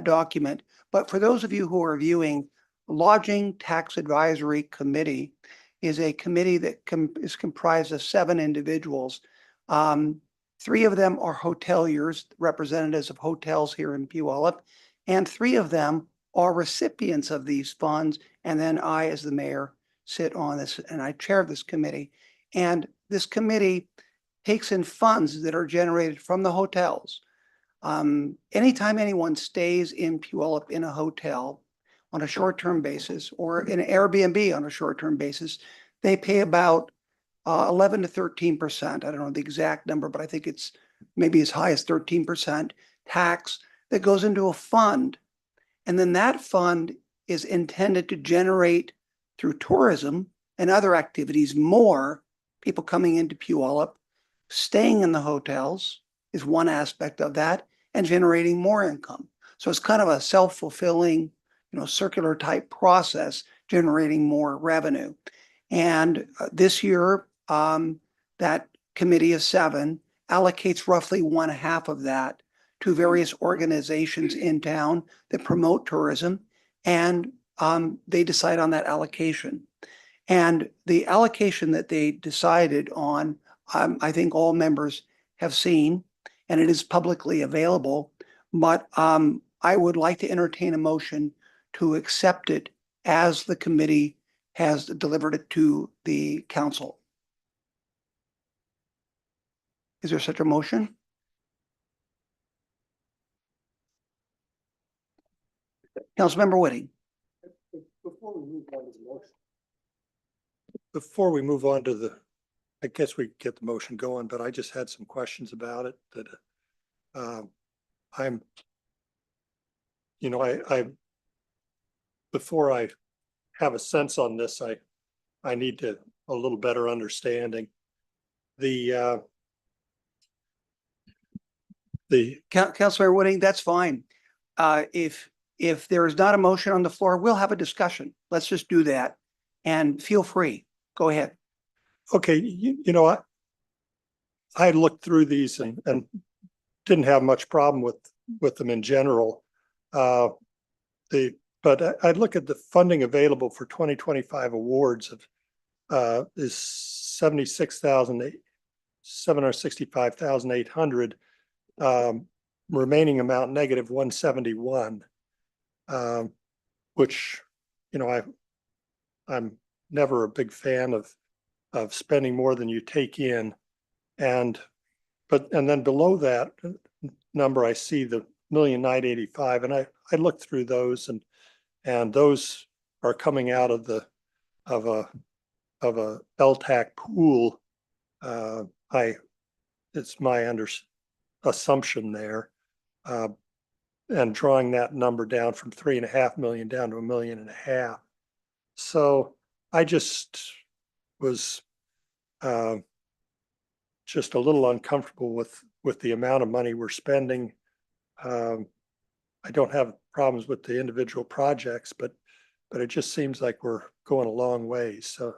document. But for those of you who are viewing, Lodging Tax Advisory Committee is a committee that is comprised of 7 individuals. 3 of them are hoteliers, representatives of hotels here in Puyallup, and 3 of them are recipients of these funds. And then I, as the mayor, sit on this and I chair this committee. And this committee takes in funds that are generated from the hotels. Anytime anyone stays in Puyallup in a hotel on a short-term basis or in an Airbnb on a short-term basis, they pay about 11 to 13%. I don't know the exact number, but I think it's maybe as high as 13% tax that goes into a fund. And then that fund is intended to generate through tourism and other activities more people coming into Puyallup. Staying in the hotels is one aspect of that and generating more income. So it's kind of a self-fulfilling, circular type process, generating more revenue. And this year, that committee of 7 allocates roughly 1/2 of that to various organizations in town that promote tourism, and they decide on that allocation. And the allocation that they decided on, I think all members have seen, and it is publicly available, but I would like to entertain a motion to accept it as the committee has delivered it to the council. Is there such a motion? Councilmember Whitting. Before we move on to the, I guess we get the motion going, but I just had some questions about it that I'm, before I have a sense on this, I need a little better understanding. Councilmember Whitting, that's fine. If there is not a motion on the floor, we'll have a discussion. Let's just do that. And feel free. Go ahead. Okay, I looked through these and didn't have much problem with them in general. But I look at the funding available for 2025 awards of is 765,800. Remaining amount negative 171, which I'm never a big fan of spending more than you take in, and then below that number I see the 1,985,000, and I looked through those and those are coming out of a LTAC pool. It's my assumption there, and drawing that number down from 3.5 million down to 1.5 million. So I just was just a little uncomfortable with the amount of money we're spending. I don't have problems with the individual projects, but it just seems like we're going a long way. So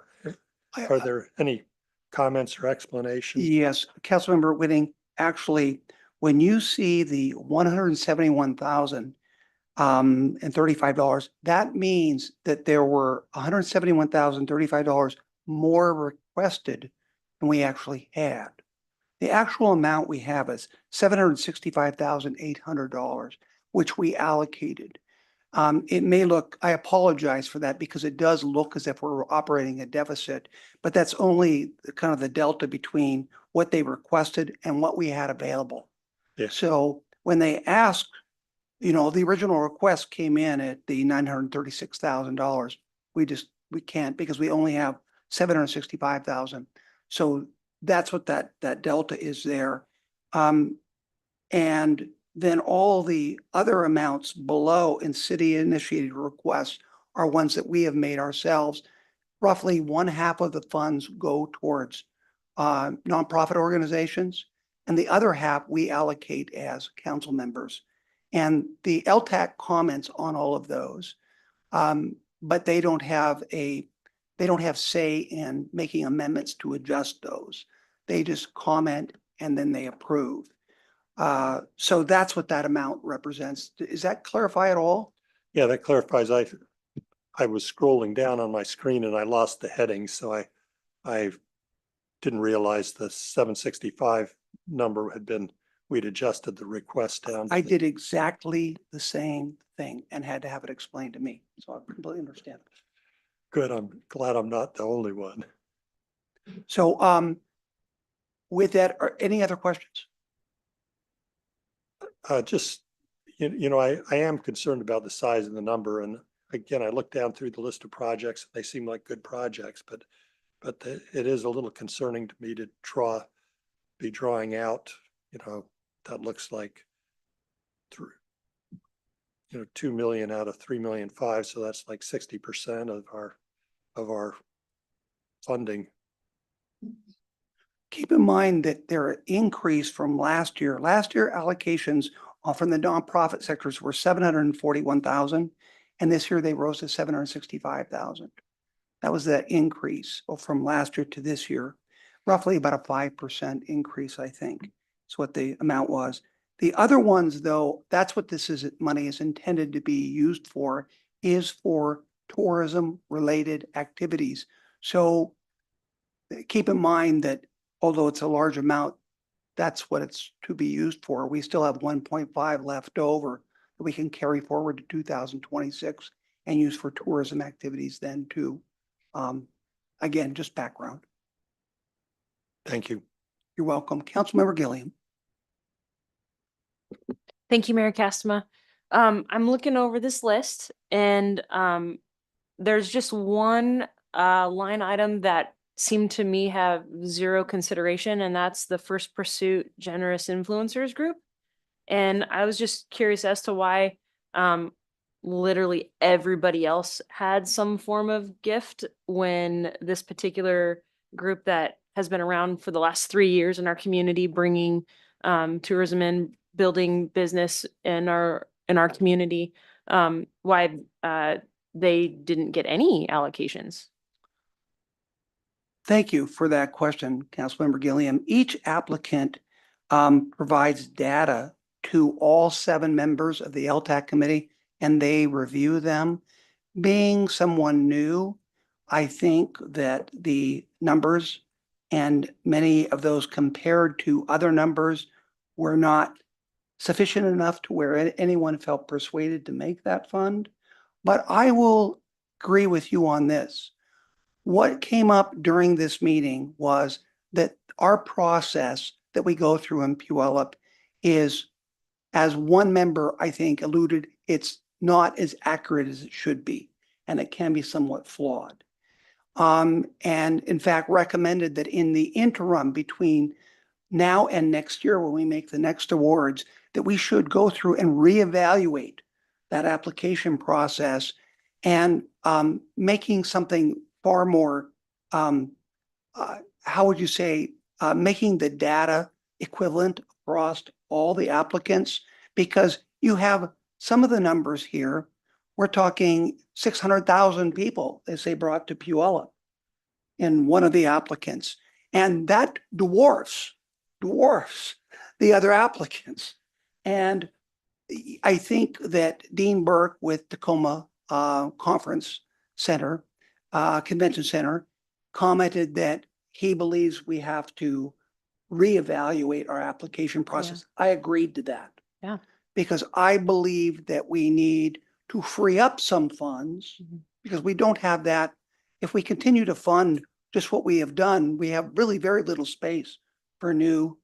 are there any comments or explanations? Yes, Councilmember Whitting, actually, when you see the $171,035, that means that there were $171,035 more requested than we actually had. The actual amount we have is $765,800, which we allocated. It may look, I apologize for that because it does look as if we're operating a deficit, but that's only kind of the delta between what they requested and what we had available. Yeah. So when they asked, the original request came in at the $936,000. We can't because we only have 765,000. So that's what that delta is there. And then all the other amounts below in city initiated requests are ones that we have made ourselves. Roughly one half of the funds go towards nonprofit organizations, and the other half we allocate as council members. And the LTAC comments on all of those, but they don't have say in making amendments to adjust those. They just comment and then they approve. So that's what that amount represents. Does that clarify at all? Yeah, that clarifies. I was scrolling down on my screen and I lost the heading, so I didn't realize the 765 number we'd adjusted the request down. I did exactly the same thing and had to have it explained to me. So I completely understand. Good. I'm glad I'm not the only one. So with that, are any other questions? Just, I am concerned about the size of the number. And again, I looked down through the list of projects. They seem like good projects, but it is a little concerning to me to be drawing out, that looks like 2 million out of 3.5 million. So that's like 60% of our funding. Keep in mind that there increased from last year. Last year allocations from the nonprofit sectors were 741,000, and this year they rose to 765,000. That was the increase from last year to this year, roughly about a 5% increase, I think, is what the amount was. The other ones, though, that's what money is intended to be used for, is for tourism-related activities. So keep in mind that although it's a large amount, that's what it's to be used for. We still have 1.5 left over that we can carry forward to 2026 and use for tourism activities then too. Again, just background. Thank you. You're welcome. Councilmember Gilliam. Thank you, Mayor Castema. I'm looking over this list and there's just one line item that seemed to me have zero consideration, and that's the First Pursuit Generous Influencers Group. And I was just curious as to why literally everybody else had some form of gift when this particular group that has been around for the last 3 years in our community, bringing tourism in, building business in our community, why they didn't get any allocations. Thank you for that question, Councilmember Gilliam. Each applicant provides data to all 7 members of the LTAC committee, and they review them. Being someone new, I think that the numbers and many of those compared to other numbers were not sufficient enough to where anyone felt persuaded to make that fund. But I will agree with you on this. What came up during this meeting was that our process that we go through in Puyallup is, as one member, I think, alluded, it's not as accurate as it should be, and it can be somewhat flawed. And in fact, recommended that in the interim between now and next year, when we make the next awards, that we should go through and reevaluate that application process and making something far more, how would you say, making the data equivalent across all the applicants, because you have some of the numbers here. We're talking 600,000 people, as they brought to Puyallup in one of the applicants, and that dwarfs the other applicants. And I think that Dean Burke with Tacoma Conference Center, Convention Center, commented that he believes we have to reevaluate our application process. I agreed to that. Yeah. Because I believe that we need to free up some funds because we don't have that. If we continue to fund just what we have done, we have really very little space for new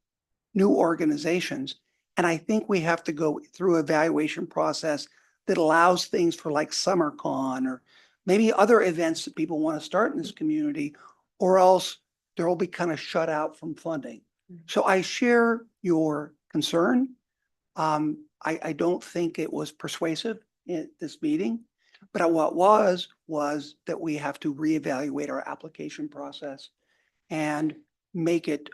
organizations. And I think we have to go through evaluation process that allows things for like SummerCon or maybe other events that people want to start in this community, or else there will be kind of shut out from funding. So I share your concern. I don't think it was persuasive in this meeting, but what was that we have to reevaluate our application process and make it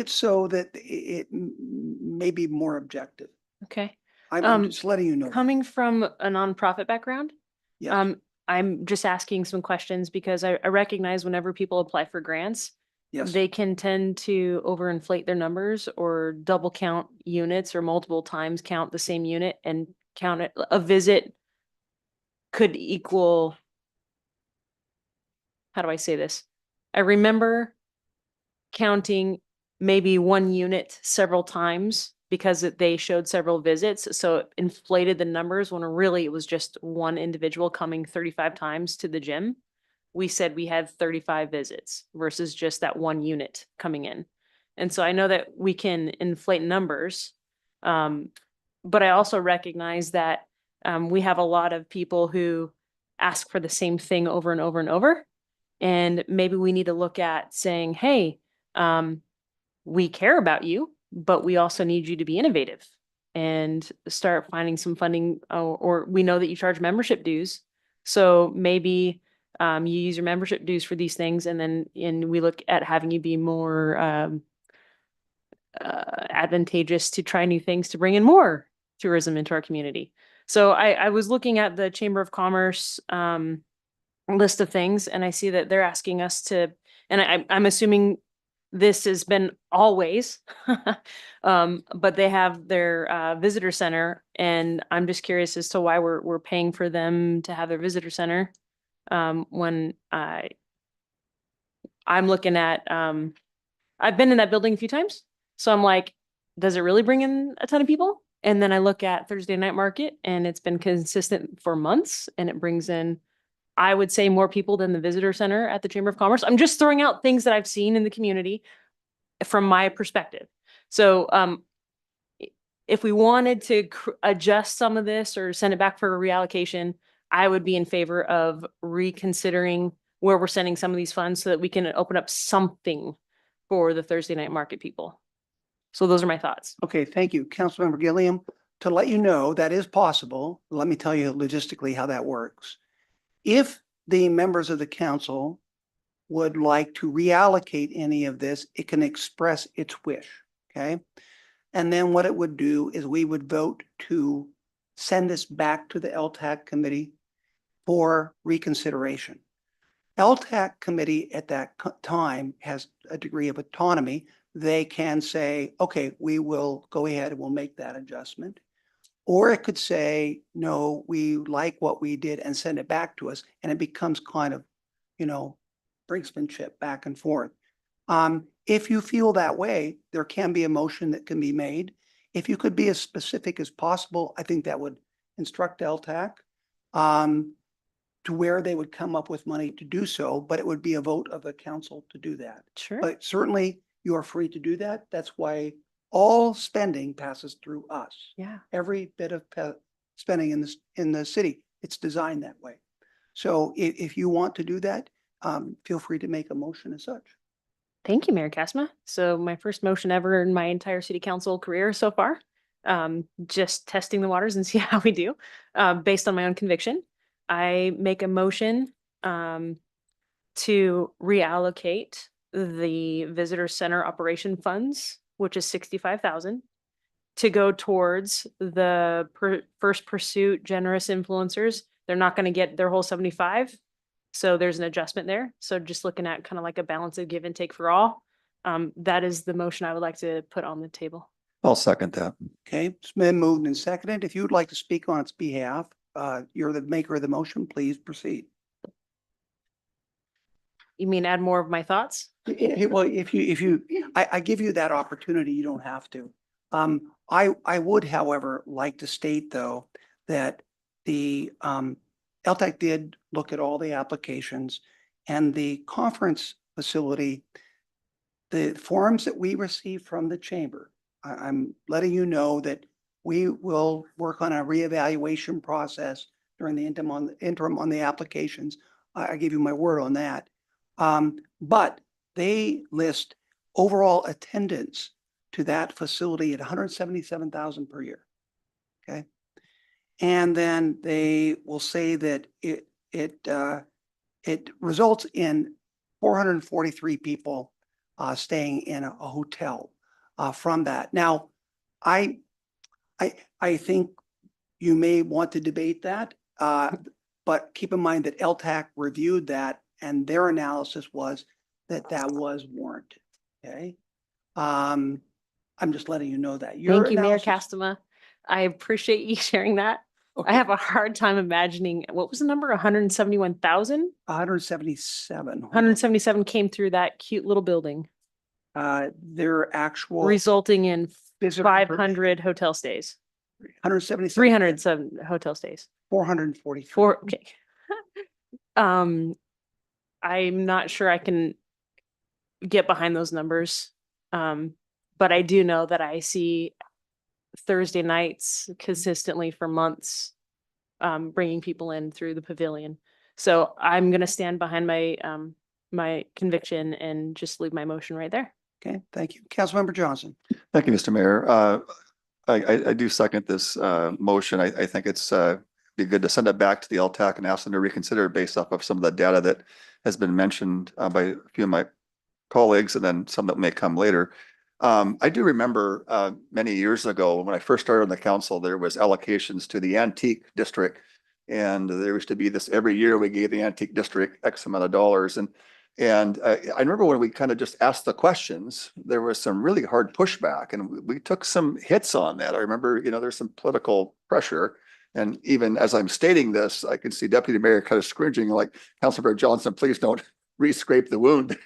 so that it may be more objective. Okay. I'm just letting you know. Coming from a nonprofit background, Yes, I'm just asking some questions because I recognize whenever people apply for grants, yes. they can tend to overinflate their numbers or double count units or multiple times count the same unit and count it. A visit could equal, how do I say this? I remember counting maybe one unit several times because they showed several visits. So it inflated the numbers when really it was just one individual coming 35 times to the gym. We said we had 35 visits versus just that one unit coming in. And so I know that we can inflate numbers. But I also recognize that we have a lot of people who ask for the same thing over and over and over. And maybe we need to look at saying, hey, we care about you, but we also need you to be innovative and start finding some funding. Or we know that you charge membership dues. So maybe you use your membership dues for these things, and then we look at having you be more advantageous to try new things to bring in more tourism into our community. So I was looking at the Chamber of Commerce list of things, and I see that they're asking us to, and I'm assuming this has been always, but they have their visitor center, and I'm just curious as to why we're paying for them to have their visitor center when I'm looking at I've been in that building a few times, so I'm like, does it really bring in a ton of people? And then I look at Thursday Night Market, and it's been consistent for months, and it brings in, I would say, more people than the visitor center at the Chamber of Commerce. I'm just throwing out things that I've seen in the community from my perspective. So if we wanted to adjust some of this or send it back for a reallocation, I would be in favor of reconsidering where we're sending some of these funds so that we can open up something for the Thursday Night Market people. So those are my thoughts. Okay, thank you. Councilmember Gilliam, to let you know that is possible, let me tell you logistically how that works. If the members of the council would like to reallocate any of this, it can express its wish, okay? And then what it would do is we would vote to send this back to the LTAC committee for reconsideration. LTAC committee at that time has a degree of autonomy. They can say, okay, we will go ahead and we'll make that adjustment. Or it could say, no, we like what we did and send it back to us. And it becomes kind of, brinksmanship back and forth. If you feel that way, there can be a motion that can be made. If you could be as specific as possible, I think that would instruct LTAC to where they would come up with money to do so, but it would be a vote of the council to do that. Sure. But certainly you are free to do that. That's why all spending passes through us. Yeah. Every bit of spending in the city, it's designed that way. So if you want to do that, feel free to make a motion as such. Thank you, Mayor Casma. So my first motion ever in my entire city council career so far, just testing the waters and see how we do, based on my own conviction. I make a motion to reallocate the visitor center operation funds, which is 65,000, to go towards the first pursuit generous influencers. They're not going to get their whole 75. So there's an adjustment there. So just looking at kind of like a balance of give and take for all. That is the motion I would like to put on the table. I'll second that. Okay, it's been moved and seconded. If you would like to speak on its behalf, you're the maker of the motion, please proceed. You mean add more of my thoughts? Well, I give you that opportunity, you don't have to. I would, however, like to state though, that the LTAC did look at all the applications, and the conference facility the forms that we receive from the chamber, I'm letting you know that we will work on a reevaluation process during the interim on the applications. I give you my word on that. But they list overall attendance to that facility at 177,000 per year. Okay. And then they will say that it results in 443 people staying in a hotel from that. Now, I think you may want to debate that, but keep in mind that LTAC reviewed that and their analysis was that that was warranted. Okay. I'm just letting you know that. Your Thank you, Mayor analysis- Castema. I appreciate you sharing that. Okay. I have a hard time imagining, what was the number? 171,000? 177. 177 came through that cute little building, Their actual resulting in visitor- 500 hotel stays, 177. 307 hotel stays. 443. Okay. I'm not sure I can get behind those numbers. But I do know that I see Thursday nights consistently for months, bringing people in through the pavilion. So I'm going to stand behind my, my conviction and just leave my motion right there. Okay, thank you. Councilmember Johnson. Thank you, Mr. Mayor. I do second this motion. I think it's be good to send it back to the LTAC and ask them to reconsider based off of some of the data that has been mentioned by a few of my colleagues and then some that may come later. I do remember many years ago when I first started on the council, there was allocations to the antique district. And there used to be this every year we gave the antique district X amount of dollars. And I remember when we kind of just asked the questions, there was some really hard pushback and we took some hits on that. I remember, there's some political pressure. And even as I'm stating this, I can see Deputy Mayor kind of scringing like, Councilmember Johnson, please don't re-scrape the wound.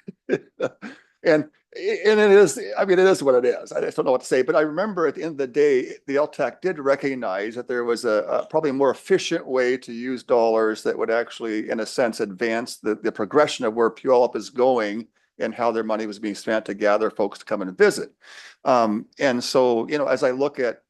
And it is, it is what it is. I just don't know what to say, but I remember at the end of the day, the LTAC did recognize that there was a probably more efficient way to use dollars that would actually, in a sense, advance the progression of where Puyallup is going and how their money was being spent to gather folks to come and visit. And so, as I look at,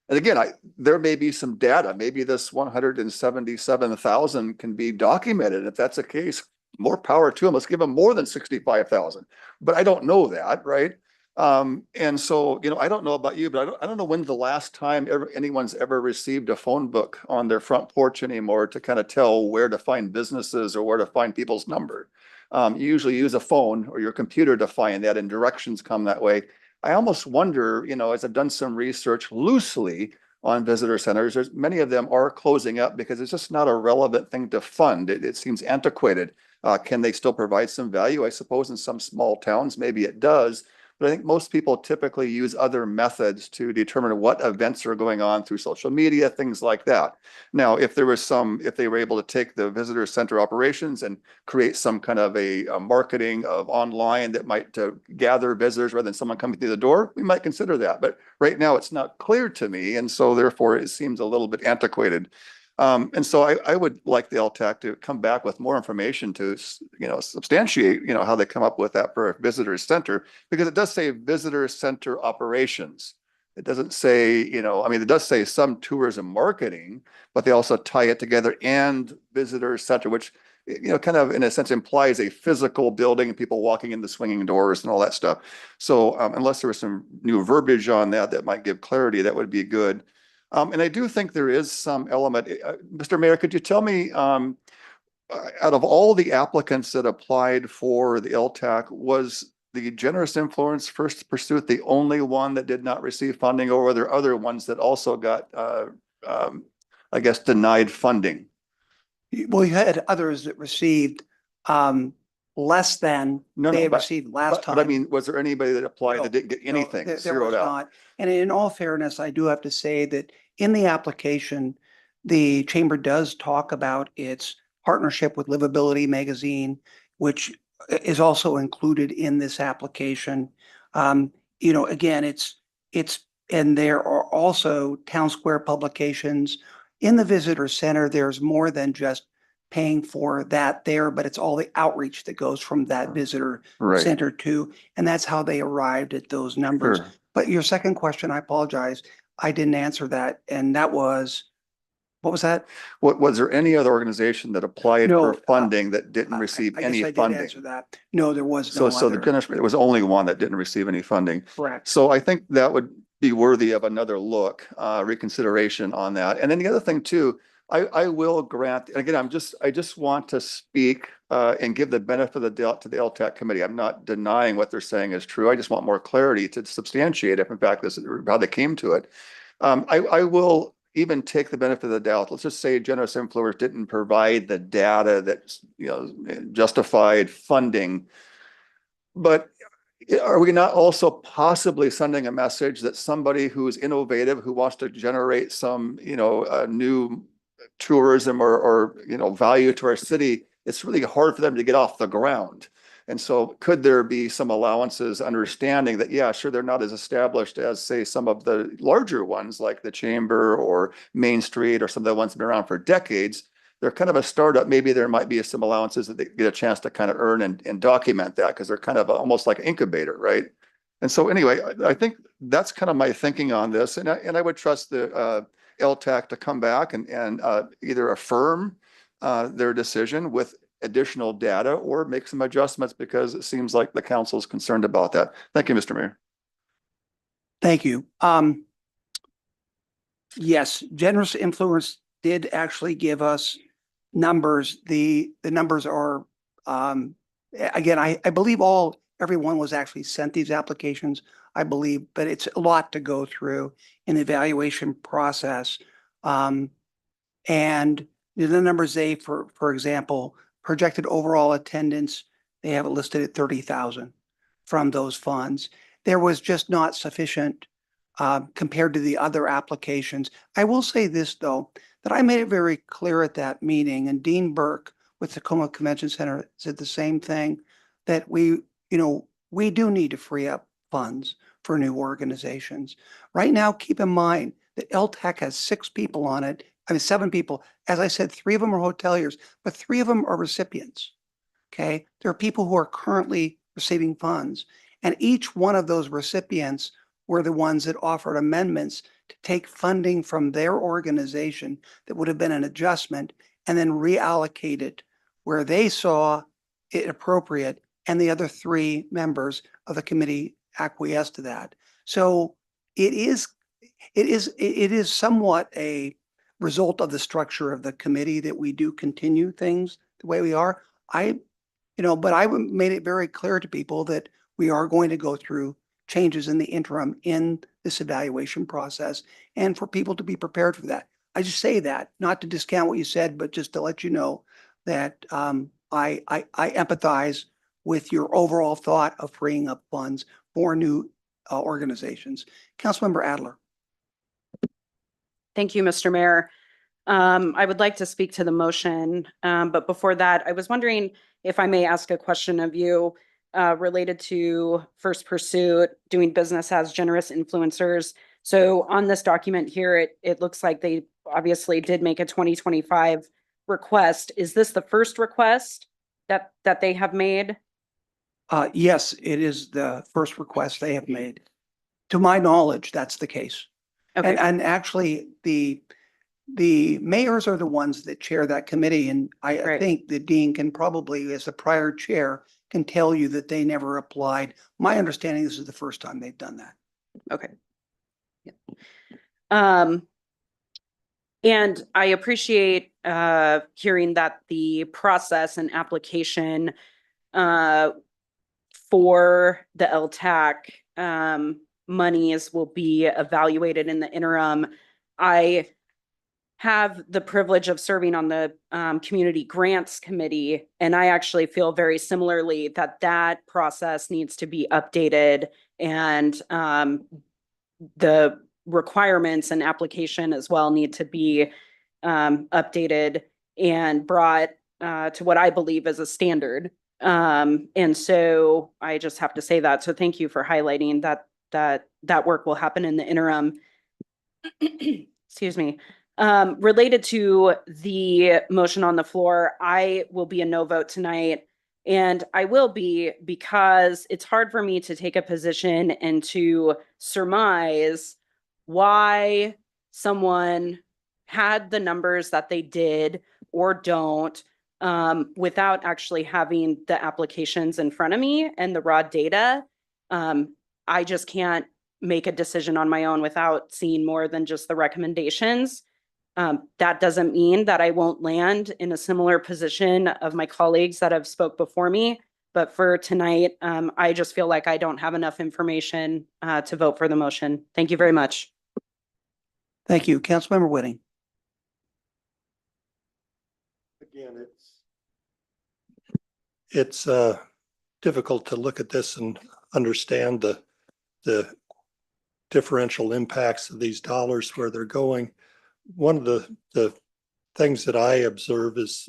and again, there may be some data, maybe this 177,000 can be documented. If that's the case, more power to them. Let's give them more than 65,000. But I don't know that, right? And so, I don't know about you, but I don't know when the last time anyone's ever received a phone book on their front porch anymore to kind of tell where to find businesses or where to find people's number. You usually use a phone or your computer to find that, and directions come that way. I almost wonder, as I've done some research loosely on visitor centers, many of them are closing up because it's just not a relevant thing to fund. It seems antiquated. Can they still provide some value? I suppose in some small towns, maybe it does. But I think most people typically use other methods to determine what events are going on through social media, things like that. Now, if they were able to take the visitor center operations and create some kind of a marketing of online that might gather visitors rather than someone coming through the door, we might consider that. But right now it's not clear to me. And so therefore it seems a little bit antiquated. And so I would like the LTAC to come back with more information to, substantiate, how they come up with that for a visitor center, because it does say visitor center operations. It doesn't say, it does say some tourism marketing, but they also tie it together and visitor center, which, kind of in a sense implies a physical building and people walking in the swinging doors and all that stuff. So unless there was some new verbiage on that might give clarity, that would be good. And I do think there is some element. Mr. Mayor, could you tell me, out of all the applicants that applied for the LTAC, was the generous influence first pursuit the only one that did not receive funding, or were there other ones that also got, denied funding? Well, you had others that received less than they had received last time. But I mean, was there anybody that applied that didn't get anything zeroed out? Not. And in all fairness, I do have to say that in the application, the chamber does talk about its partnership with Livability Magazine, which is also included in this application. Again, it's, and there are also town square publications in the visitor center. There's more than just paying for that there, but it's all the outreach that goes from that visitor Right. center to, and that's how they arrived at those numbers. Sure. But your second question, I apologize, I didn't answer that, and that was, what was that? What, was there any other organization that applied No, for funding that didn't I- receive I guess any I did funding? answer that. No, there was So, no so the other. generous, it was only one that didn't receive any funding. Correct. So I think that would be worthy of another look, reconsideration on that. And then the other thing too, I will grant, and again, I just want to speak and give the benefit of the doubt to the LTAC committee. I'm not denying what they're saying is true. I just want more clarity to substantiate if in fact this is how they came to it. I will even take the benefit of the doubt. Let's just say generous influence didn't provide the data that, you know, justified funding. But are we not also possibly sending a message that somebody who's innovative, who wants to generate some, you know, new tourism or, you know, value to our city, it's really hard for them to get off the ground. And so could there be some allowances, understanding that, yeah, sure, they're not as established as, say, some of the larger ones like the Chamber or Main Street or some of the ones that have been around for decades. They're kind of a startup. Maybe there might be some allowances that they get a chance to kind of earn and document that because they're kind of almost like an incubator, right? And so anyway, I think that's kind of my thinking on this. And I would trust the LTAC to come back and either affirm their decision with additional data or make some adjustments because it seems like the council is concerned about that. Thank you, Mr. Mayor. Thank you. Yes, generous influence did actually give us numbers. The numbers are, again, I believe everyone was actually sent these applications, I believe, but it's a lot to go through in the evaluation process. And the numbers for example, projected overall attendance, they have it listed at 30,000 from those funds. There was just not sufficient compared to the other applications. I will say this, though, that I made it very clear at that meeting, and Dean Burke with Tacoma Convention Center said the same thing, that we do need to free up funds for new organizations. Right now, keep in mind that LTAC has 6 people on it. I mean, 7 people. As I said, 3 of them are hoteliers, but 3 of them are recipients. Okay. There are people who are currently receiving funds, and each one of those recipients were the ones that offered amendments to take funding from their organization that would have been an adjustment and then reallocate it where they saw it appropriate, and the other 3 members of the committee acquiesced to that. So it is somewhat a result of the structure of the committee that we do continue things the way we are. But I made it very clear to people that we are going to go through changes in the interim in this evaluation process, and for people to be prepared for that. I just say that, not to discount what you said, but just to let you know that I empathize with your overall thought of freeing up funds for new organizations. Councilmember Adler. Thank you, Mr. Mayor. I would like to speak to the motion, but before that, I was wondering if I may ask a question of you related to First Pursuit doing business as generous influencers. So on this document here, it looks like they obviously did make a 2025 request. Is this the first request that they have made? Yes, it is the first request they have made. To my knowledge, that's the case. Okay. And actually, the mayors are the ones that chair that committee, and I Right. think the dean can probably, as the prior chair, can tell you that they never applied. My understanding, this is the first time they've done that. Okay. Yeah. And I appreciate hearing that the process and application for the LTAC monies will be evaluated in the interim. I have the privilege of serving on the Community Grants Committee, and I actually feel very similarly that process needs to be updated, and the requirements and application as well need to be updated and brought to what I believe is a standard. And so I just have to say that. So thank you for highlighting that work will happen in the interim. Excuse me. Related to the motion on the floor, I will be a no vote tonight. And I will be because it's hard for me to take a position and to surmise why someone had the numbers that they did or don't, without actually having the applications in front of me and the raw data. I just can't make a decision on my own without seeing more than just the recommendations. That doesn't mean that I won't land in a similar position of my colleagues that have spoke before me. But for tonight, I just feel like I don't have enough information to vote for the motion. Thank you very much. Thank you. Councilmember Whitting. Again, it's difficult to look at this and understand the differential impacts of these dollars, where they're going. One of the things that I observe is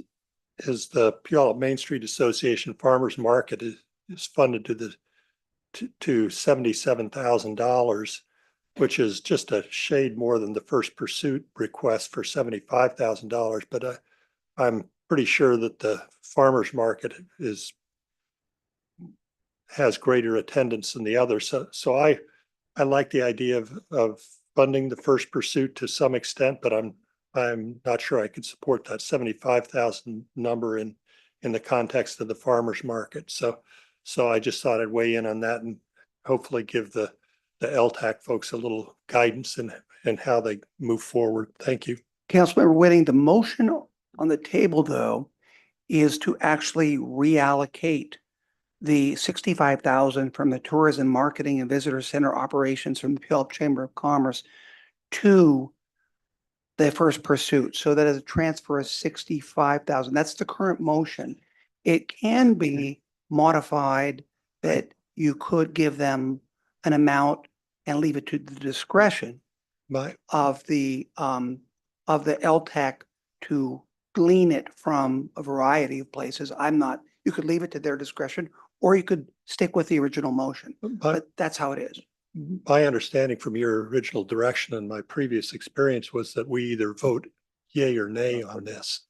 the Puyallup Main Street Association Farmers Market is funded to $77,000, which is just a shade more than the First Pursuit request for $75,000. But I'm pretty sure that the farmers market has greater attendance than the other. So I like the idea of funding the First Pursuit to some extent, but I'm not sure I could support that 75,000 number in the context of the farmers market. So I just thought I'd weigh in on that and hopefully give the LTAC folks a little guidance in how they move forward. Thank you. Councilmember Whitting, the motion on the table, though, is to actually reallocate the 65,000 from the Tourism Marketing and Visitor Center operations from the Puyallup Chamber of Commerce to the First Pursuit. So that is a transfer of 65,000. That's the current motion. It can be modified that you could give them an amount and leave it to the discretion of the LTAC to glean it from a variety of places. You could leave it to their discretion, or you could stick with the original motion, but that's how it is. My understanding from your original direction and my previous experience was that we either vote yay or nay on this.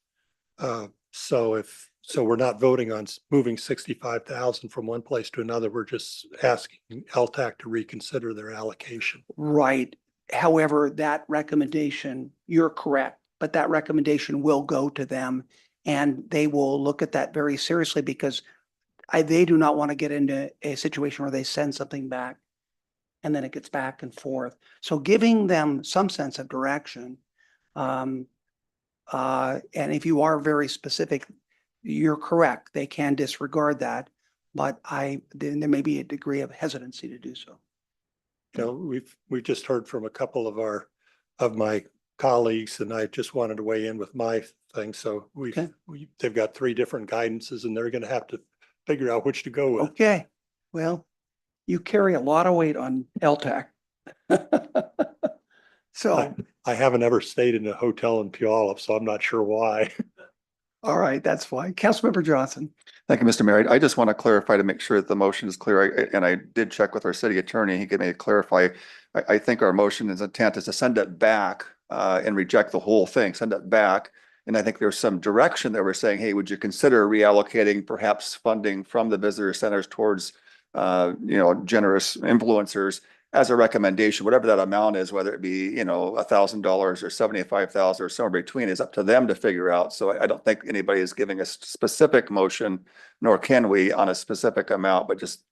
So we're not voting on moving 65,000 from one place to another. We're just asking LTAC to reconsider their allocation. Right. However, that recommendation, you're correct, but that recommendation will go to them and they will look at that very seriously, because they do not want to get into a situation where they send something back and then it gets back and forth. So giving them some sense of direction. And if you are very specific, you're correct. They can disregard that, but then there may be a degree of hesitancy to do so. You know, we've just heard from a couple of my colleagues, and I just wanted to weigh in with my thing. So they've got 3 different guidances, and they're going to have to figure out which to go with. Okay. Well, you carry a lot of weight on LTAC. So I haven't ever stayed in a hotel in Puyallup, so I'm not sure why. all right, that's fine. Councilmember Johnson. Thank you, Mr. Mayor. I just want to clarify to make sure that the motion is clear. And I did check with our city attorney. He gave me a clarify. I think our motion's intent is to send it back and reject the whole thing, send it back. And I think there's some direction that we're saying, hey, would you consider reallocating perhaps funding from the visitor centers towards, generous influencers as a recommendation, whatever that amount is, whether it be, $1,000 or 75,000 or somewhere between, is up to them to figure out. So I don't think anybody is giving a specific motion, nor can we on a specific amount, but just,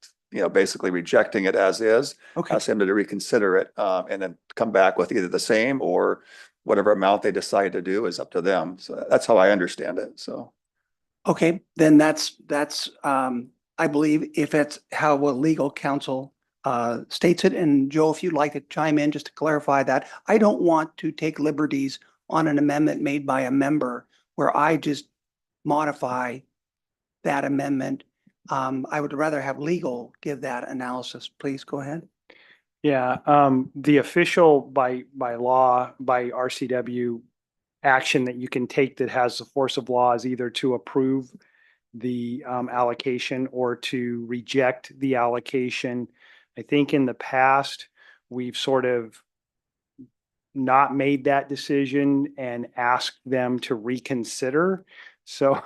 basically rejecting it as is. Okay. Ask them to reconsider it and then come back with either the same or whatever amount they decide to do is up to them. So that's how I understand it. So. Okay, then that's I believe if it's how a legal counsel states it. And Joe, if you'd like to chime in just to clarify that, I don't want to take liberties on an amendment made by a member where I just modify that amendment. I would rather have legal give that analysis. Please go ahead. Yeah, the official by law, by RCW action that you can take that has the force of law is either to approve the allocation or to reject the allocation. I think in the past, we've sort of not made that decision and asked them to reconsider. So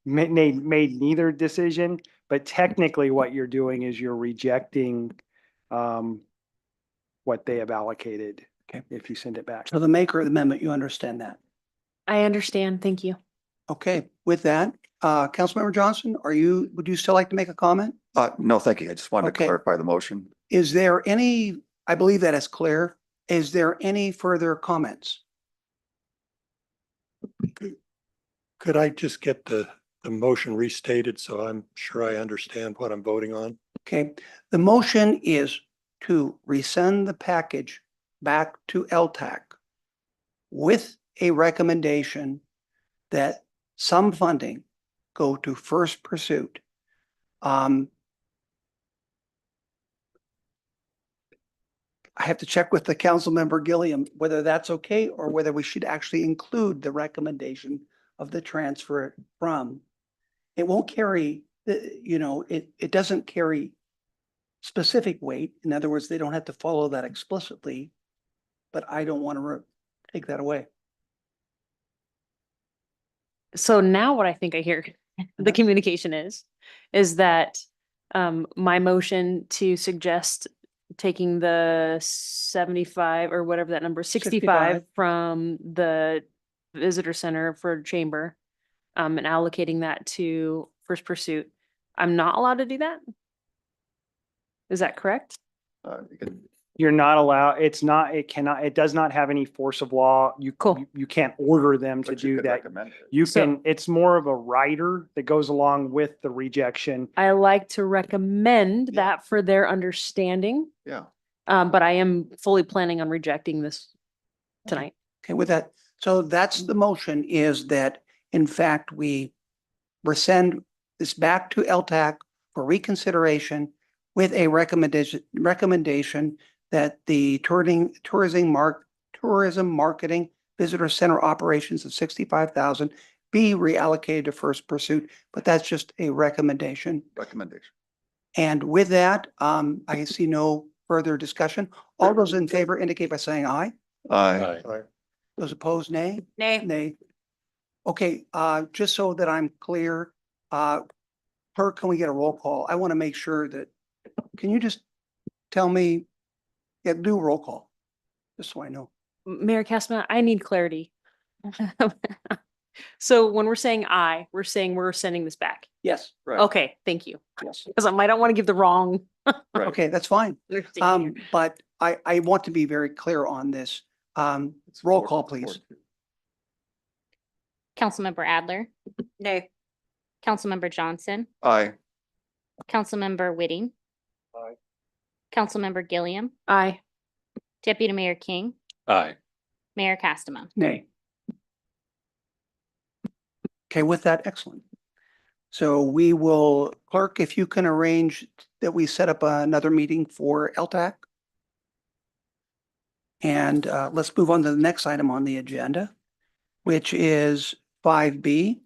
made neither decision, but technically what you're doing is you're rejecting what they have allocated. Okay. If you send it back. So the maker of the amendment, you understand that? I understand. Thank you. Okay, with that, Councilmember Johnson, would you still like to make a comment? No, thank you. I just wanted to Okay. clarify the motion. Is there any, I believe that is clear. Is there any further comments? Could I just get the motion restated so I'm sure I understand what I'm voting on? Okay, the motion is to resend the package back to LTAC with a recommendation that some funding go to first pursuit. I have to check with the council member Gilliam, whether that's okay or whether we should actually include the recommendation of the transfer from. It won't carry, it doesn't carry specific weight. In other words, they don't have to follow that explicitly, but I don't want to take that away. So now what I think I hear the communication is that my motion to suggest taking the 75 or whatever that number, 65 65. from the visitor center for chamber, and allocating that to first pursuit. I'm not allowed to do that? Is that correct? You can- You're not allowed, it does not have any force of law. Cool. You can't order them to but you do could that. recommend it. You So- can, it's more of a rider that goes along with the rejection. I like to recommend that for their understanding, Yeah. but I am fully planning on rejecting this tonight. Okay, with that, so that's the motion, is that in fact we resend this back to LTAC for reconsideration with a recommendation that the tourism marketing visitor center operations of 65,000 be reallocated to first pursuit, but that's just a recommendation. Recommendation. And with that, I see no further discussion. All those in favor indicate by saying aye. Aye. Those opposed, nay? Nay. Nay. Okay, just so that I'm clear, clerk, can we get a roll call? I want to make sure that, can you just tell me, do a roll call, just so I know. Mayor Castman, I need clarity. So when we're saying aye, we're saying we're sending this back. Yes, Right. Okay, thank you. yes. Because I don't want to give the wrong. Right. Okay, that's fine. understanding here. But I want to be very clear on this. It's Roll four- call, four- please. Councilmember Adler, Nay. Councilmember Johnson, Aye. Councilmember Whitting. Aye. Councilmember Gilliam, Aye. Deputy Mayor King, Aye. Mayor Castema. Nay. Okay, with that, excellent. So we will, clerk, if you can arrange that we set up another meeting for LTAC. And let's move on to the next item on the agenda, which is 5B.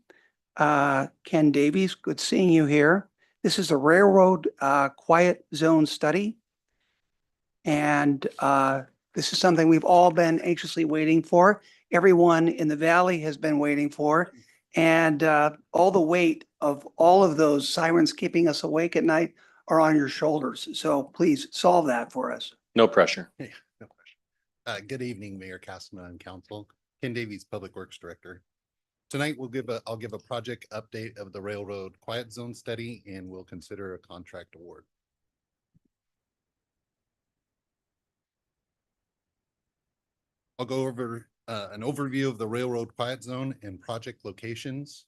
Ken Davies, good seeing you here. This is a railroad quiet zone study. And this is something we've all been anxiously waiting for. Everyone in the valley has been waiting for. And all the weight of all of those sirens keeping us awake at night are on your shoulders. So please solve that for us. No pressure. Hey, no question. Good evening, Mayor Castema and Council. Ken Davies, Public Works Director. Tonight, I'll give a project update of the railroad quiet zone study, and we'll consider a contract award. I'll go over an overview of the railroad quiet zone and project locations,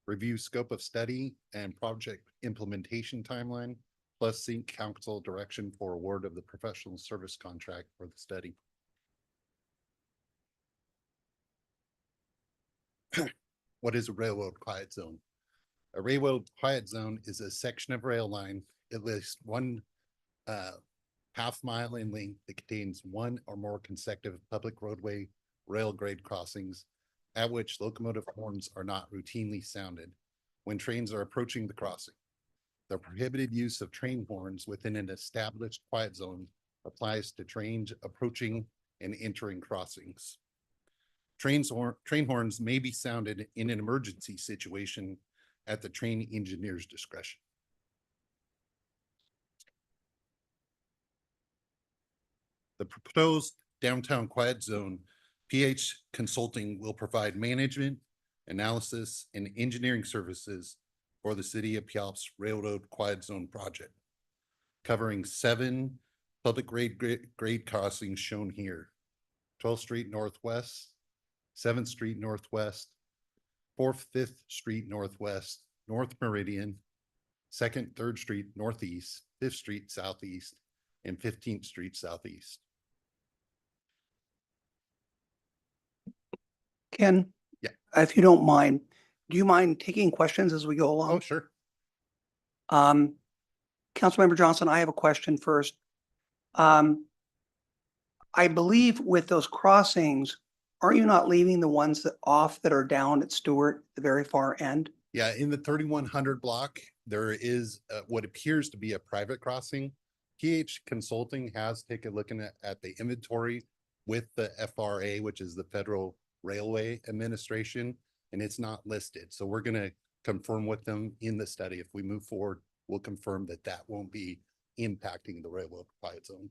review scope of study and project implementation timeline, plus seek council direction for award of the professional service contract for the study. What is a railroad quiet zone? A railroad quiet zone is a section of rail line, at least one half mile in length that contains one or more consecutive public roadway rail grade crossings at which locomotive horns are not routinely sounded when trains are approaching the crossing. The prohibited use of train horns within an established quiet zone applies to trains approaching and entering crossings. Train horns may be sounded in an emergency situation at the train engineer's discretion. The proposed downtown quiet zone, PH Consulting will provide management, analysis, and engineering services for the city of Puyyup's Railroad Quiet Zone project, covering 7 public grade crossings shown here: 12th Street Northwest, 7th Street Northwest, 4th, 5th Street Northwest, North Meridian, 2nd, 3rd Street Northeast, 5th Street Southeast, and 15th Street Southeast. Ken? Yeah. If you don't mind, do you mind taking questions as we go along? Oh, sure. Councilmember Johnson, I have a question first. I believe with those crossings, are you not leaving the ones that off that are down at Stewart, the very far end? Yeah, in the 3100 block, there is what appears to be a private crossing. PH Consulting has taken a look at the inventory with the FRA, which is the Federal Railway Administration, and it's not listed. So we're going to confirm with them in the study. If we move forward, we'll confirm that that won't be impacting the railroad quiet zone.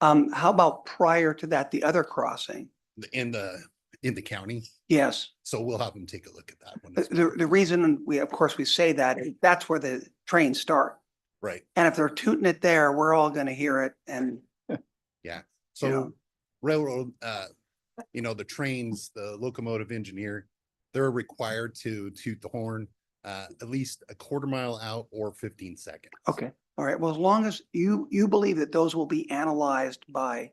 How about prior to that, the other crossing? In the county. Yes. So we'll have them take a look at that one. as The well. reason of course, we say that, that's where the trains start. Right. And if they're tooting it there, we're all gonna hear it and. Yeah. You know. So railroad, the trains, the locomotive engineer, they're required to toot the horn at least a quarter mile out or 15 seconds. Okay, all right. Well, as long as you believe that those will be analyzed by,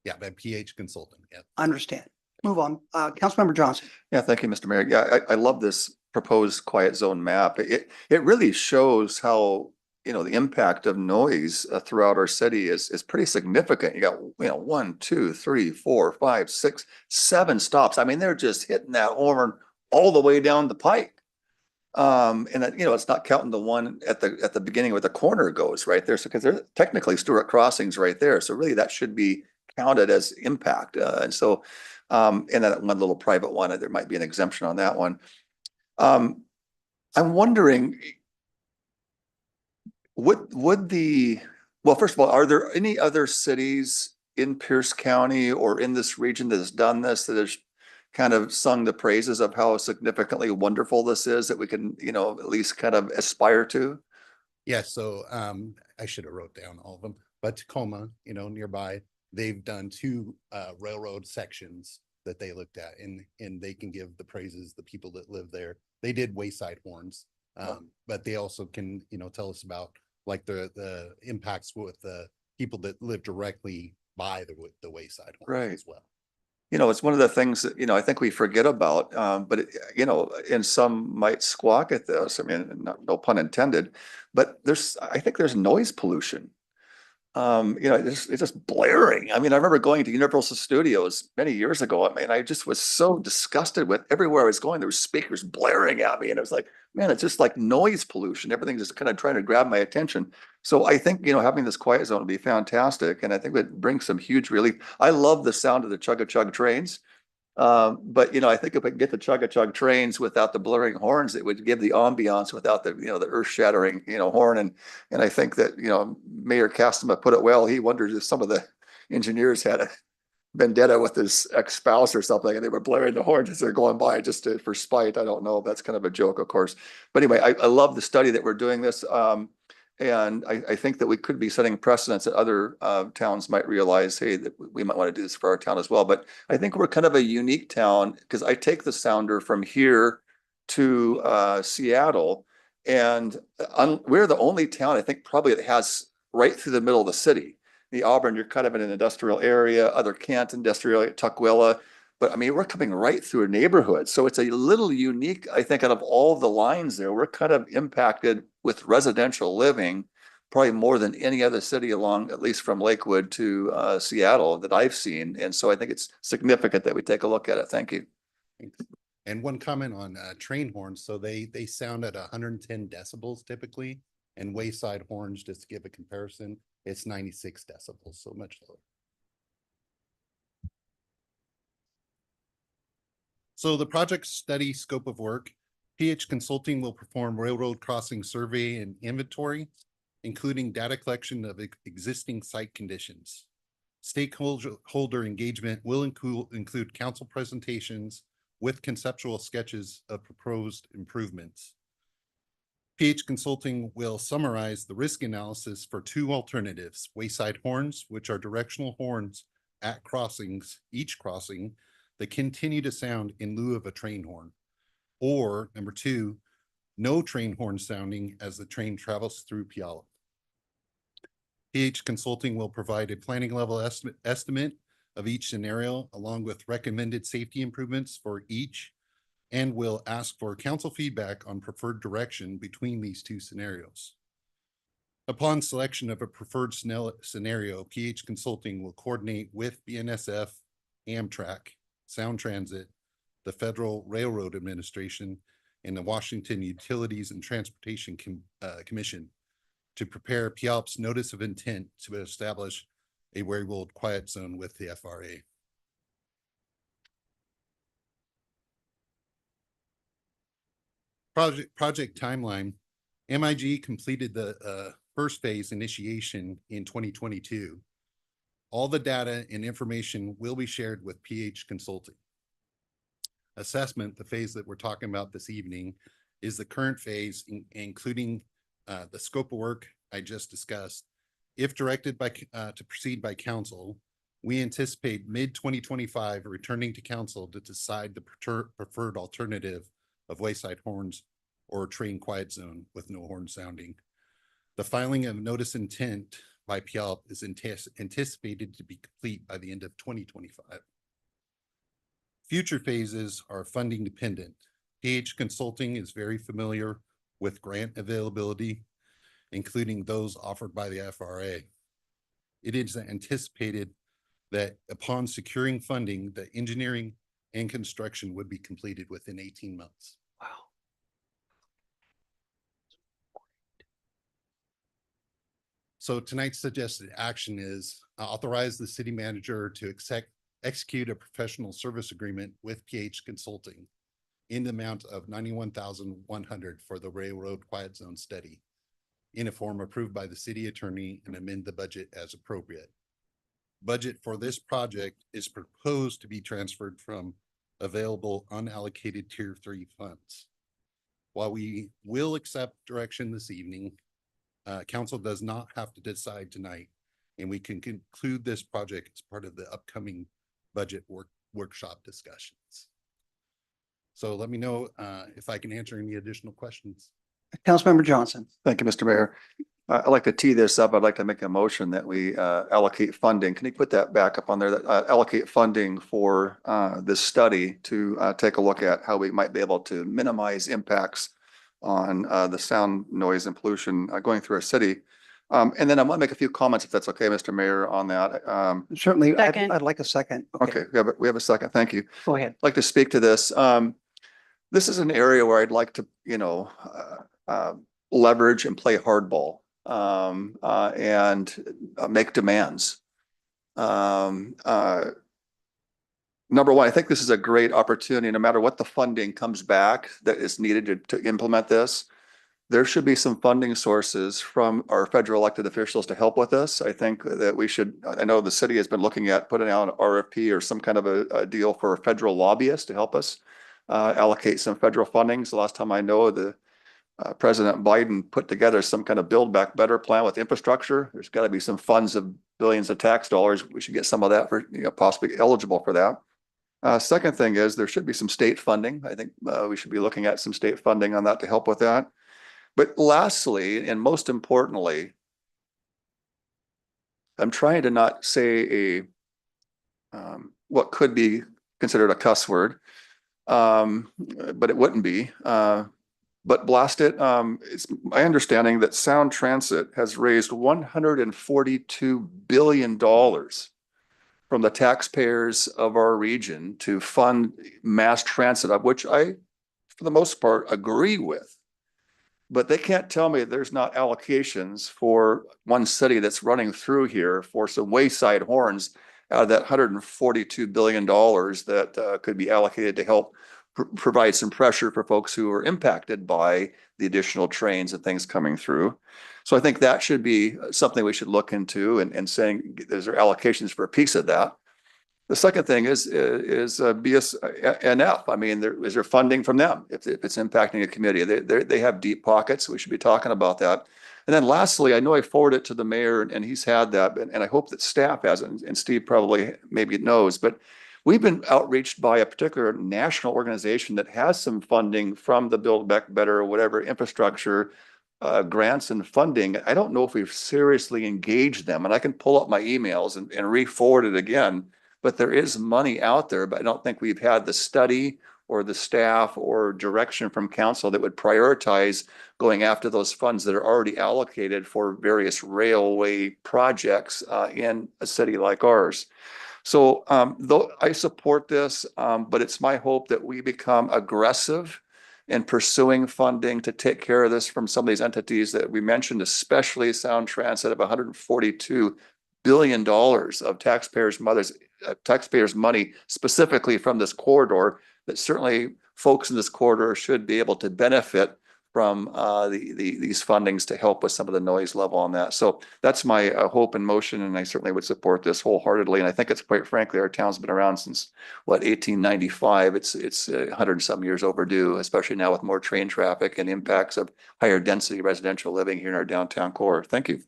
Yeah, by PH Consulting. Yeah. understand. Move on. Councilmember Johnson. Yeah, thank you, Mr. Mayor. Yeah, I love this proposed quiet zone map. It really shows how, the impact of noise throughout our city is pretty significant. You got, 1, 2, 3, 4, 5, 6, 7 stops. I mean, they're just hitting that horn all the way down the pike. And that, it's not counting the one at the beginning where the corner goes right there. So, because there's technically Stewart crossings right there. So really that should be counted as impact. And that one little private one, there might be an exemption on that one. I'm wondering, well, first of all, are there any other cities in Pierce County or in this region that has done this, that has kind of sung the praises of how significantly wonderful this is, that we can, at least kind of aspire to? Yeah. So I should have wrote down all of them, but Tacoma, nearby, they've done 2 railroad sections that they looked at, and they can give the praises, the people that live there. They did wayside horns, but they also can, tell us about like the impacts with the people that live directly by the wayside horns Right. as well. It's one of the things that, I think we forget about, but and some might squawk at this. I mean, no pun intended, but I think there's noise pollution. It's just blaring. I mean, I remember going to Universal Studios many years ago. I mean, I just was so disgusted with everywhere I was going. There were speakers blaring at me, and it was like, man, it's just like noise pollution. Everything just kind of trying to grab my attention. So I think, having this quiet zone would be fantastic, and I think it brings some huge relief. I love the sound of the chug-a-chug trains. But I think if we could get the chug-a-chug trains without the blaring horns, it would give the ambiance without the, the earth-shattering, horn. And I think that, Mayor Castema put it well. He wonders if some of the engineers had a vendetta with his ex-spouse or something, and they were blaring the horns as they're going by for spite. I don't know. That's kind of a joke, of course. But anyway, I love the study that we're doing this. And I think that we could be setting precedents that other towns might realize, hey, that we might want to do this for our town as well. But I think we're kind of a unique town, because I take the sounder from here to Seattle, and we're the only town, I think, probably that has right through the middle of the city. The Auburn, you're kind of in an industrial area, other Kent industrial area, Tukwila. But I mean, we're coming right through a neighborhood. So it's a little unique, I think, out of all the lines there. We're kind of impacted with residential living, probably more than any other city along, at least from Lakewood to Seattle, that I've seen. And so I think it's significant that we take a look at it. Thank you. Thanks. And one comment on train horns. So they sound at 110 decibels typically, and wayside horns, just to give a comparison, it's 96 decibels, so much lower. So the project study scope of work, PH Consulting will perform railroad crossing survey and inventory, including data collection of existing site conditions. Stakeholder engagement will include council presentations with conceptual sketches of proposed improvements. PH Consulting will summarize the risk analysis for two alternatives: wayside horns, which are directional horns at crossings, each crossing, that continue to sound in lieu of a train horn. Or number two, no train horn sounding as the train travels through Puyallup. PH Consulting will provide a planning level estimate of each scenario along with recommended safety improvements for each, and will ask for council feedback on preferred direction between these two scenarios. Upon selection of a preferred scenario, PH Consulting will coordinate with BNSF, Amtrak, Sound Transit, the Federal Railroad Administration, and the Washington Utilities and Transportation Commission to prepare Puyallup's notice of intent to establish a railroad quiet zone with the FRA. Project timeline. MIG completed the first phase initiation in 2022. All the data and information will be shared with PH Consulting. Assessment, the phase that we're talking about this evening, is the current phase, including the scope of work I just discussed. If directed to proceed by council, we anticipate mid-2025 returning to council to decide the preferred alternative of wayside horns or train quiet zone with no horn sounding. The filing of notice intent by Puyallup is anticipated to be complete by the end of 2025. Future phases are funding dependent. PH Consulting is very familiar with grant availability, including those offered by the FRA. It is anticipated that upon securing funding, the engineering and construction would be completed within 18 months. Wow. So tonight's suggested action is authorize the city manager to execute a professional service agreement with PH Consulting in the amount of $91,100 for the railroad quiet zone study in a form approved by the city attorney, and amend the budget as appropriate. Budget for this project is proposed to be transferred from available unallocated tier 3 funds. While we will accept direction this evening, council does not have to decide tonight, and we can conclude this project as part of the upcoming budget workshop discussions. So let me know if I can answer any additional questions. Councilmember Johnson. Thank you, Mr. Mayor. I'd like to tee this up. I'd like to make a motion that we allocate funding. Can you put that back up on there? That allocate funding for this study to take a look at how we might be able to minimize impacts on the sound, noise, and pollution going through our city. And then I want to make a few comments, if that's okay, Mr. Mayor, on that. Certainly, Second. I'd like a second. Okay, we have a second. Thank you. Go ahead. I'd like to speak to this. This is an area where I'd like to, leverage and play hardball and make demands. Number one, I think this is a great opportunity. No matter what the funding comes back that is needed to implement this, there should be some funding sources from our federal elected officials to help with this. I think that we should, I know the city has been looking at putting out an RFP or some kind of a deal for a federal lobbyist to help us allocate some federal funding. So last time I know, President Biden put together some kind of Build Back Better plan with infrastructure. There's got to be some funds of billions of tax dollars. We should get some of that for, possibly eligible for that. Second thing is there should be some state funding. I think we should be looking at some state funding on that to help with that. But lastly, and most importantly, I'm trying to not say what could be considered a cuss word, but it wouldn't be. But blast it, it's my understanding that Sound Transit has raised $142 billion from the taxpayers of our region to fund mass transit, of which I, for the most part, agree with. But they can't tell me there's not allocations for one city that's running through here for some wayside horns out of that $142 billion that could be allocated to help provide some pressure for folks who are impacted by the additional trains and things coming through. So I think that should be something we should look into and saying, is there allocations for a piece of that? The second thing is BSNF. I mean, is there funding from them if it's impacting a committee? They have deep pockets. We should be talking about that. And then lastly, I know I forwarded it to the mayor and he's had that, and I hope that staff has it, and Steve probably maybe knows, but we've been outreached by a particular national organization that has some funding from the Build Back Better or whatever infrastructure grants and funding. I don't know if we've seriously engaged them, and I can pull up my emails and re-forward it again. But there is money out there, but I don't think we've had the study or the staff or direction from council that would prioritize going after those funds that are already allocated for various railway projects in a city like ours. So though I support this, but it's my hope that we become aggressive in pursuing funding to take care of this from some of these entities that we mentioned, especially Sound Transit of $142 billion of taxpayers' money specifically from this corridor, that certainly folks in this corridor should be able to benefit from these fundings to help with some of the noise level on that. So that's my hope and motion, and I certainly would support this wholeheartedly. And I think it's, quite frankly, our town's been around since, what, 1895. It's 100 and some years overdue, especially now with more train traffic and impacts of higher density residential living here in our downtown core. Thank you.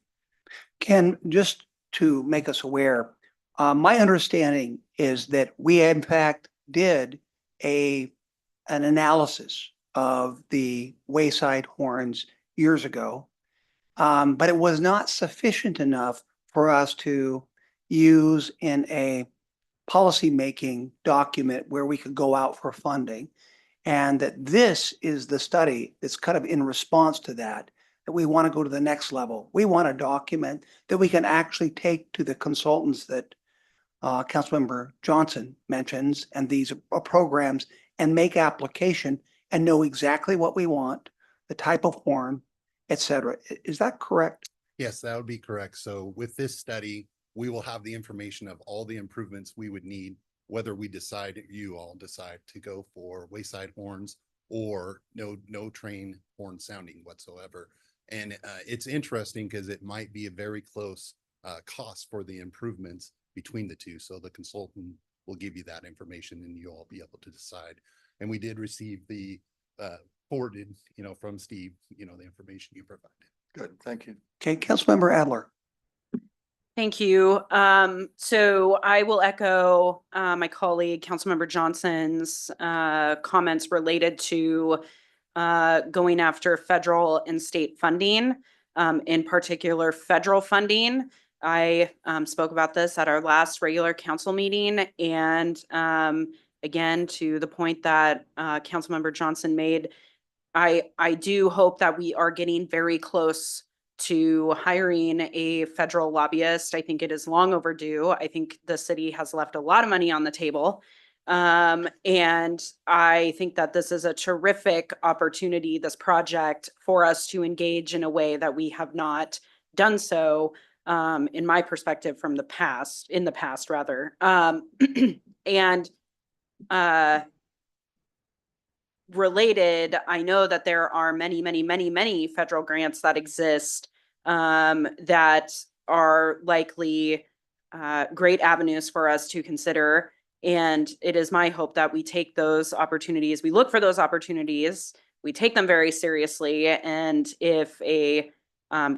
Ken, just to make us aware, my understanding is that we in fact did an analysis of the wayside horns years ago, but it was not sufficient enough for us to use in a policymaking document where we could go out for funding. And that this is the study that's kind of in response to that we want to go to the next level. We want a document that we can actually take to the consultants that Councilmember Johnson mentions and these programs and make application and know exactly what we want, the type of horn, et cetera. Is that correct? Yes, that would be correct. So with this study, we will have the information of all the improvements we would need, whether we decide, you all decide to go for wayside horns or no train horn sounding whatsoever. And it's interesting because it might be a very close cost for the improvements between the two. So the consultant will give you that information and you'll all be able to decide. And we did receive the forwarded, from Steve, the information you provided. Good, thank you. Okay, Councilmember Adler. Thank you. So I will echo my colleague, Councilmember Johnson's comments related to going after federal and state funding, in particular federal funding. I spoke about this at our last regular council meeting, and again, to the point that Councilmember Johnson made, I do hope that we are getting very close to hiring a federal lobbyist. I think it is long overdue. I think the city has left a lot of money on the table. And I think that this is a terrific opportunity, this project, for us to engage in a way that we have not done so, in my perspective, in the past rather. And related, I know that there are many federal grants that exist that are likely great avenues for us to consider. And it is my hope that we take those opportunities, we look for those opportunities, we take them very seriously. And if a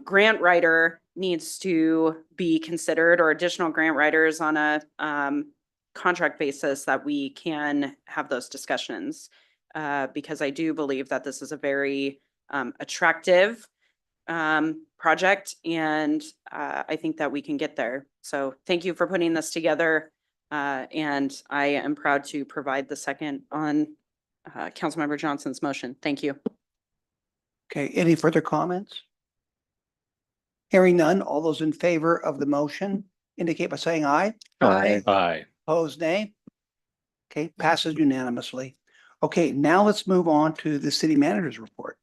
grant writer needs to be considered, or additional grant writers on a contract basis, that we can have those discussions. Because I do believe that this is a very attractive project, and I think that we can get there. So thank you for putting this together, and I am proud to provide the second on Councilmember Johnson's motion. Thank you. Okay, any further comments? Hearing none, all those in favor of the motion indicate by saying aye. Aye. Aye. Opposed, nay. Okay, passes unanimously. Okay, now let's move on to the city manager's report.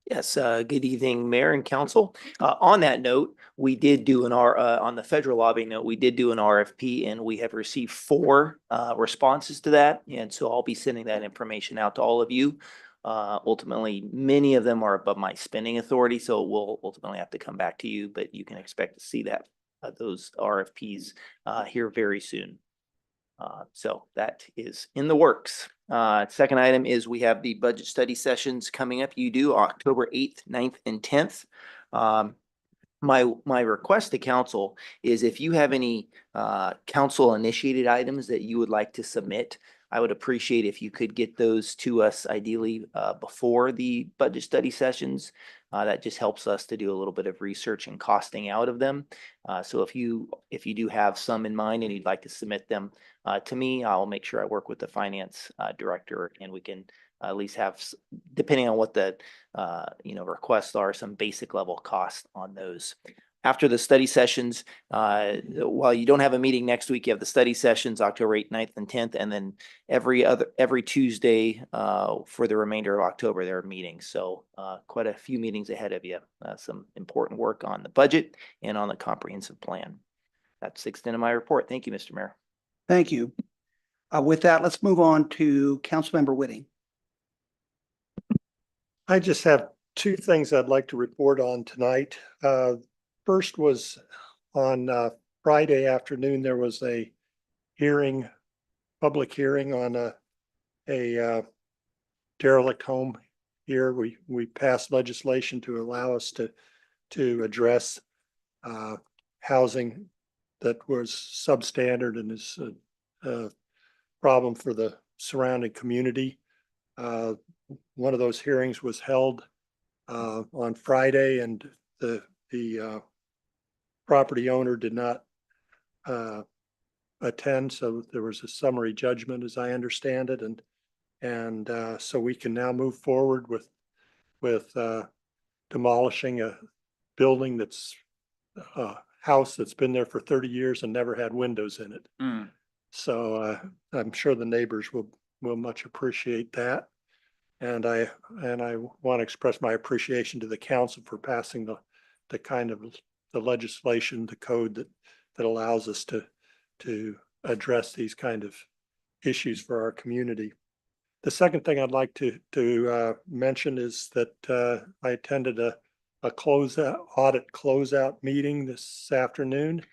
Yes, good evening, Mayor and Council. On that note, we did do on the federal lobbying note, we did do an RFP and we have received 4 responses to that. And so I'll be sending that information out to all of you. Ultimately, many of them are above my spending authority, so we'll ultimately have to come back to you, but you can expect to see that, those RFPs here very soon. So that is in the works. Second item is we have the budget study sessions coming up. You do October 8th, 9th, and 10th. My request to council is if you have any council initiated items that you would like to submit, I would appreciate if you could get those to us ideally before the budget study sessions. That just helps us to do a little bit of research and costing out of them. So if you do have some in mind and you'd like to submit them to me, I'll make sure I work with the finance director and we can at least have, depending on what the requests are, some basic level cost on those. After the study sessions, while you don't have a meeting next week, you have the study sessions October 8th, 9th, and 10th, and then every Tuesday for the remainder of October, there are meetings. So quite a few meetings ahead of you. Some important work on the budget and on the comprehensive plan. That's the extent of my report. Thank you, Mr. Mayor. Thank you. With that, let's move on to Councilmember Whitting. I just have 2 things I'd like to report on tonight. First was on Friday afternoon, there was a public hearing on a derelict home here. We passed legislation to allow us to address housing that was substandard and is a problem for the surrounding community. One of those hearings was held on Friday, and the property owner did not attend, so there was a summary judgment, as I understand it, and so we can now move forward with demolishing a building that's a house that's been there for 30 years and never had windows in it. So I'm sure the neighbors will much appreciate that. And I want to express my appreciation to the council for passing the kind of the legislation, the code that allows us to address these kind of issues for our community. The second thing I'd like to mention is that I attended a audit closeout meeting this afternoon.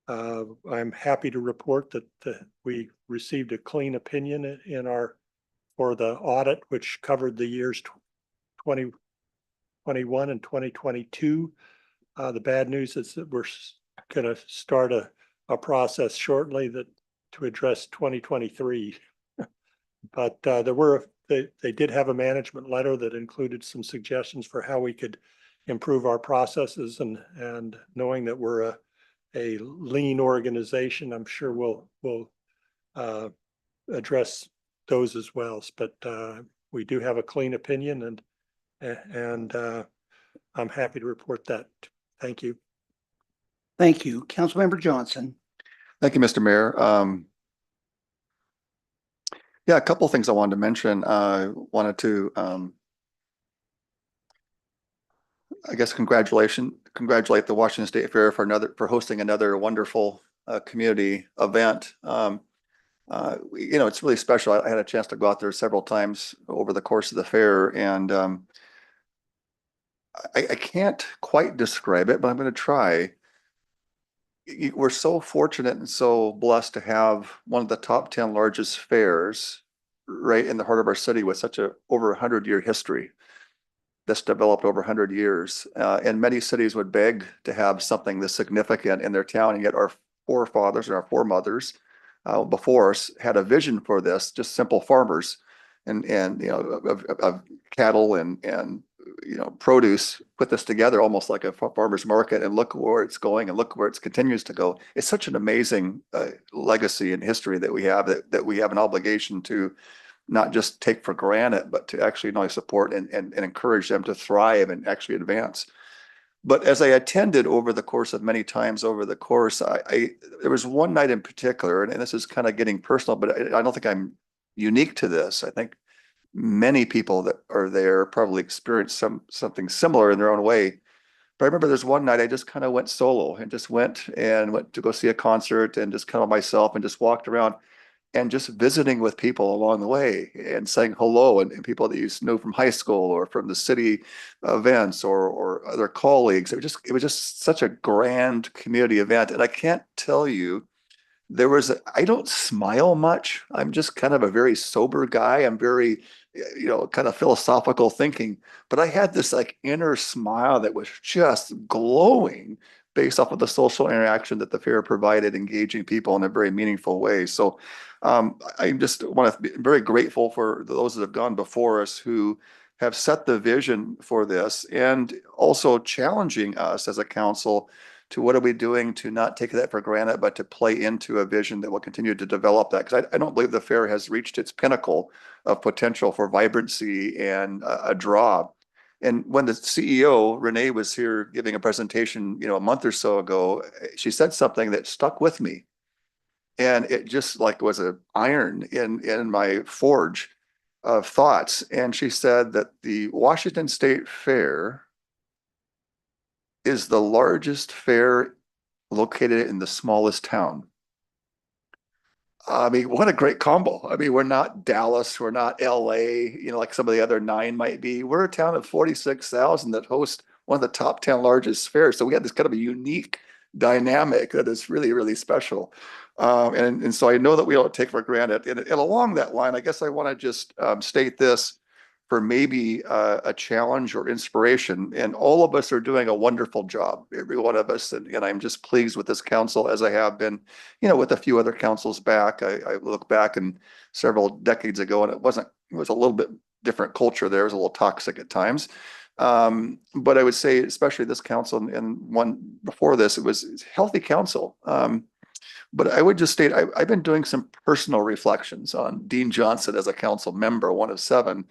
I'm happy to report that we received a clean opinion for the audit, which covered the years 2021 and 2022. The bad news is that we're going to start a process shortly to address 2023. But they did have a management letter that included some suggestions for how we could improve our processes, and knowing that we're a lean organization, I'm sure we'll address those as well. But we do have a clean opinion, and I'm happy to report that. Thank you. Thank you. Councilmember Johnson. Thank you, Mr. Mayor. Yeah, a couple of things I wanted to mention. I wanted to, I guess, congratulate the Washington State Fair for hosting another wonderful community event. It's really special. I had a chance to go out there several times over the course of the fair, and I can't quite describe it, but I'm going to try. We're so fortunate and so blessed to have one of the top 10 largest fairs right in the heart of our city with such over 100-year history that's developed over 100 years. And many cities would beg to have something this significant in their town, and yet our forefathers and our foremothers before us had a vision for this, just simple farmers and of cattle and produce, put this together almost like a farmer's market, and look where it's going and look where it continues to go. It's such an amazing legacy and history that we have that we have an obligation to not just take for granted, but to actually not only support and encourage them to thrive and actually advance. But as I attended over the course of many times over the course, there was one night in particular, and this is kind of getting personal, but I don't think I'm unique to this. I think many people that are there probably experience something similar in their own way. But I remember there's one night I just kind of went solo and just went to go see a concert and just kind of myself and just walked around and just visiting with people along the way and saying hello and people that you know from high school or from the city events or other colleagues. It was just such a grand community event. And I can't tell you, I don't smile much. I'm just kind of a very sober guy. I'm very, kind of philosophical thinking, but I had this like inner smile that was just glowing based off of the social interaction that the fair provided, engaging people in a very meaningful way. So I just want to be very grateful for those that have gone before us who have set the vision for this and also challenging us as a council to what are we doing to not take that for granted, but to play into a vision that will continue to develop that. Because I don't believe the fair has reached its pinnacle of potential for vibrancy and a draw. And when the CEO, Renee, was here giving a presentation, a month or so ago, she said something that stuck with me. And it just like was an iron in my forge of thoughts. And she said that the Washington State Fair is the largest fair located in the smallest town. I mean, what a great combo. I mean, we're not Dallas, we're not LA, like some of the other 9 might be. We're a town of 46,000 that hosts one of the top 10 largest fairs. So we had this kind of a unique dynamic that is really, really special. And so I know that we don't take for granted. And along that line, I guess I want to just state this for maybe a challenge or inspiration. And all of us are doing a wonderful job, every one of us. And I'm just pleased with this council as I have been, with a few other councils back. I look back and several decades ago, and it was a little bit different culture there. It was a little toxic at times. But I would say, especially this council and one before this, it was healthy council. But I would just state, I've been doing some personal reflections on Dean Johnson as a council member, one of 7.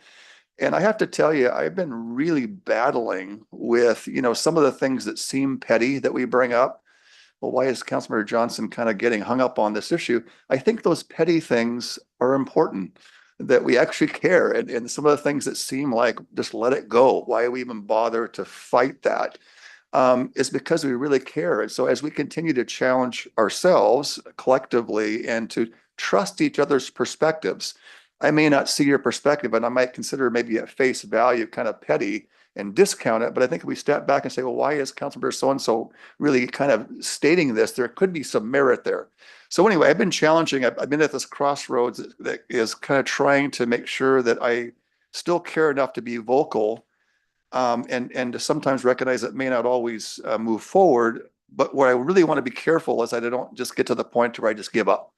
And I have to tell you, I've been really battling with, some of the things that seem petty that we bring up. Well, why is Councilmember Johnson kind of getting hung up on this issue? I think those petty things are important, that we actually care. And some of the things that seem like just let it go. Why we even bother to fight that? Is because we really care. And so as we continue to challenge ourselves collectively and to trust each other's perspectives, I may not see your perspective and I might consider maybe at face value kind of petty and discount it. But I think if we step back and say, well, why is Councilmember so-and-so really kind of stating this? There could be some merit there. So anyway, I've been challenging, I've been at this crossroads that is kind of trying to make sure that I still care enough to be vocal and to sometimes recognize it may not always move forward. But where I really want to be careful is that I don't just get to the point where I just give up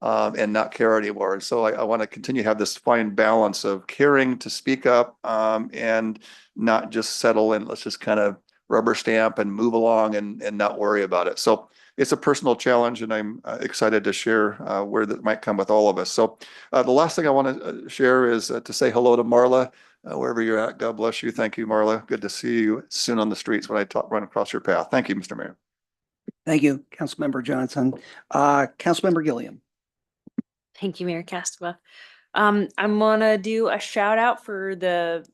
and not care anymore. And so I want to continue to have this fine balance of caring to speak up and not just settle and let's just kind of rubber stamp and move along and not worry about it. So it's a personal challenge and I'm excited to share where that might come with all of us. So the last thing I want to share is to say hello to Marla. Wherever you're at, God bless you. Thank you, Marla. Good to see you soon on the streets when I run across your path. Thank you, Mr. Mayor. Thank you, Councilmember Johnson. Councilmember Gilliam. Thank you, Mayor Castava. I'm gonna do a shout out for the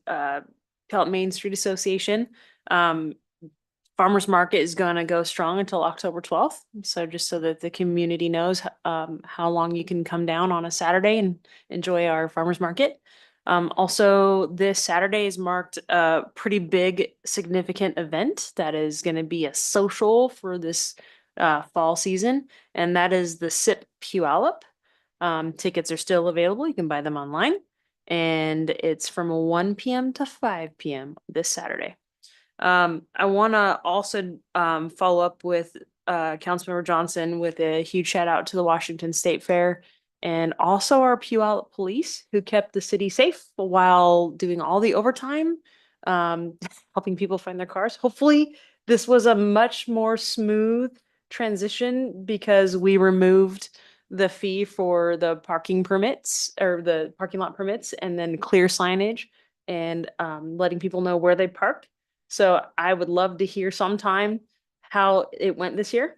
Puyallup Main Street Association. Farmers Market is gonna go strong until October 12th. So just so that the community knows how long you can come down on a Saturday and enjoy our farmers market. Also, this Saturday is marked a pretty big, significant event that is going to be a social for this fall season, and that is the SIP Puyallup. Tickets are still available. You can buy them online, and it's from 1 p.m. to 5 p.m. this Saturday. I want to also follow up with Councilmember Johnson with a huge shout out to the Washington State Fair. And also our Puyallup police who kept the city safe while doing all the overtime, helping people find their cars. Hopefully this was a much more smooth transition because we removed the fee for the parking permits or the parking lot permits and then clear signage and letting people know where they parked. So I would love to hear sometime how it went this year.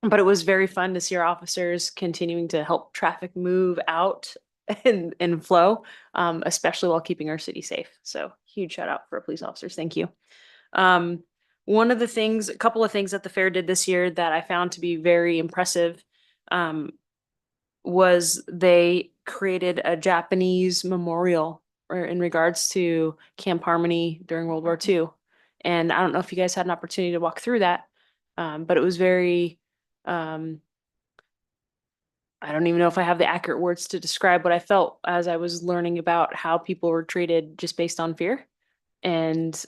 But it was very fun to see our officers continuing to help traffic move out and flow, especially while keeping our city safe. So huge shout out for our police officers. Thank you. One of the things, a couple of things that the fair did this year that I found to be very impressive, was they created a Japanese memorial in regards to Camp Harmony during World War II. And I don't know if you guys had an opportunity to walk through that, but it was very, I don't even know if I have the accurate words to describe what I felt as I was learning about how people were treated just based on fear. And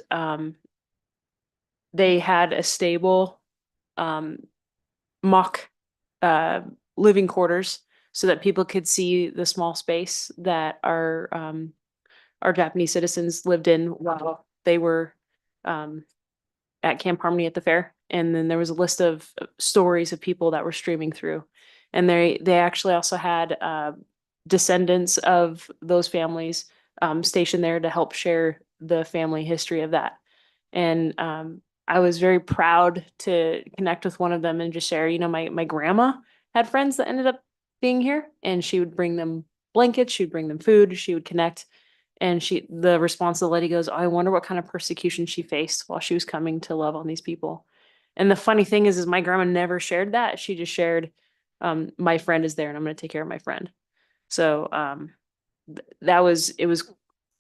they had a stable mock living quarters so that people could see the small space that our Japanese citizens lived in while they were at Camp Harmony at the fair. And then there was a list of stories of people that were streaming through. And they actually also had descendants of those families stationed there to help share the family history of that. And I was very proud to connect with one of them and just share, my grandma had friends that ended up being here, and she would bring them blankets, she would bring them food, she would connect. And the response to the lady goes, oh, I wonder what kind of persecution she faced while she was coming to love on these people. And the funny thing is my grandma never shared that. She just shared, my friend is there and I'm going to take care of my friend. So it was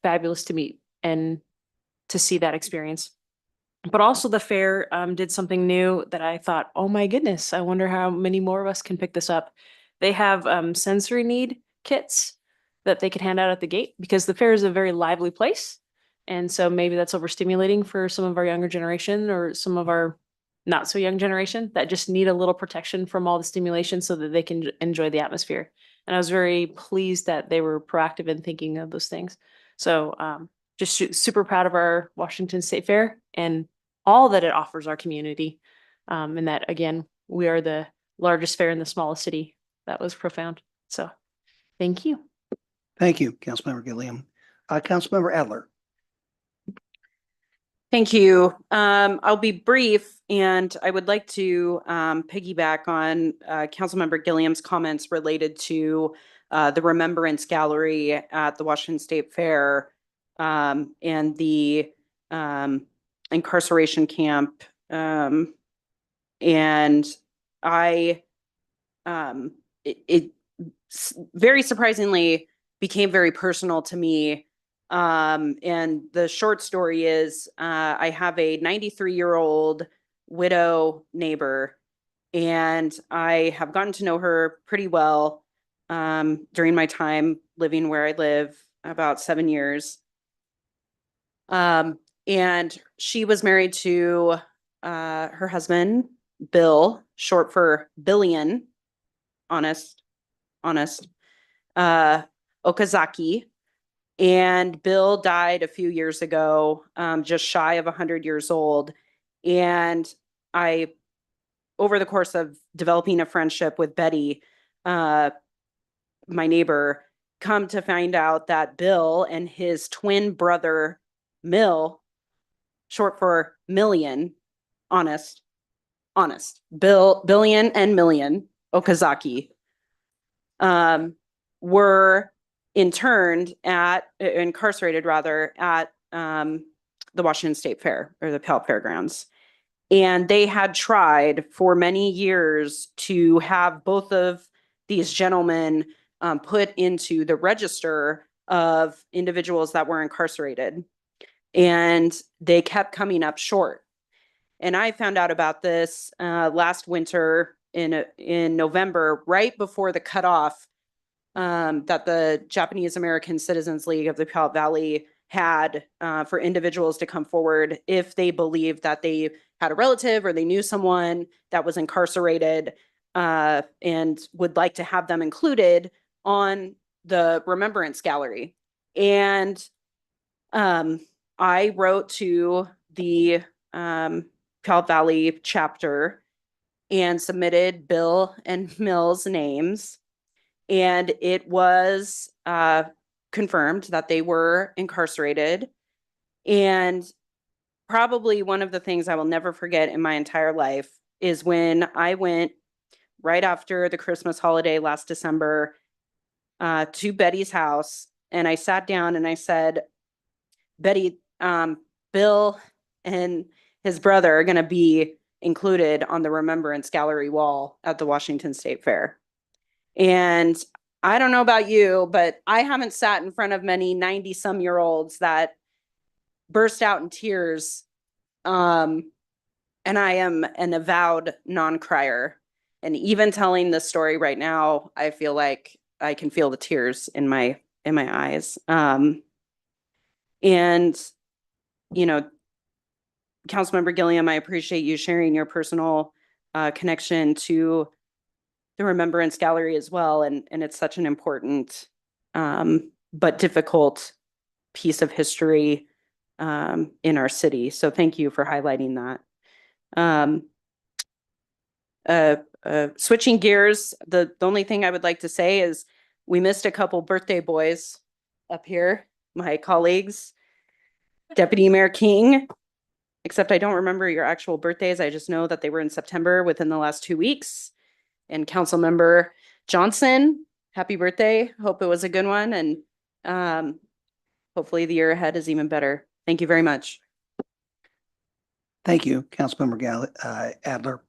fabulous to meet and to see that experience. But also the fair did something new that I thought, oh my goodness, I wonder how many more of us can pick this up. They have sensory need kits that they can hand out at the gate, because the fair is a very lively place. And so maybe that's overstimulating for some of our younger generation or some of our not so young generation that just need a little protection from all the stimulation so that they can enjoy the atmosphere. And I was very pleased that they were proactive in thinking of those things. So just super proud of our Washington State Fair and all that it offers our community. And that, again, we are the largest fair in the smallest city. That was profound. So thank you. Thank you, Councilmember Gilliam. Councilmember Adler. Thank you. I'll be brief, and I would like to piggyback on Councilmember Gilliam's comments related to the Remembrance Gallery at the Washington State Fair and the incarceration camp. And it very surprisingly became very personal to me. And the short story is I have a 93-year-old widow neighbor, and I have gotten to know her pretty well during my time living where I live, about 7 years. And she was married to her husband, Bill, short for Billion, honest, Okazaki. And Bill died a few years ago, just shy of 100 years old. And I, over the course of developing a friendship with Betty, my neighbor, come to find out that Bill and his twin brother, Mill, short for Million, honest, Billion and Million, Okazaki, were incarcerated rather, at the Washington State Fair, or the Puyallup Fairgrounds. And they had tried for many years to have both of these gentlemen put into the register of individuals that were incarcerated. And they kept coming up short. And I found out about this last winter in November, right before the cutoff that the Japanese American Citizens League of the Puyallup Valley had for individuals to come forward if they believed that they had a relative or they knew someone that was incarcerated and would like to have them included on the Remembrance Gallery. And I wrote to the Puyallup Valley chapter and submitted Bill and Mill's names. And it was confirmed that they were incarcerated. And probably one of the things I will never forget in my entire life is when I went right after the Christmas holiday last December to Betty's house, and I sat down and I said, Betty, Bill and his brother are going to be included on the Remembrance Gallery wall at the Washington State Fair. And I don't know about you, but I haven't sat in front of many 90-some-year-olds that burst out in tears. And I am an avowed non-crier. And even telling this story right now, I feel like I can feel the tears in my eyes. And you know, Councilmember Gilliam, I appreciate you sharing your personal connection to the Remembrance Gallery as well. And it's such an important but difficult piece of history in our city. So thank you for highlighting that. Switching gears, the only thing I would like to say is we missed a couple birthday boys up here, my colleagues. Deputy Mayor King, except I don't remember your actual birthdays. I just know that they were in September within the last 2 weeks. And Councilmember Johnson, happy birthday. Hope it was a good one. And hopefully the year ahead is even better. Thank you very much. Thank you, Councilmember Adler.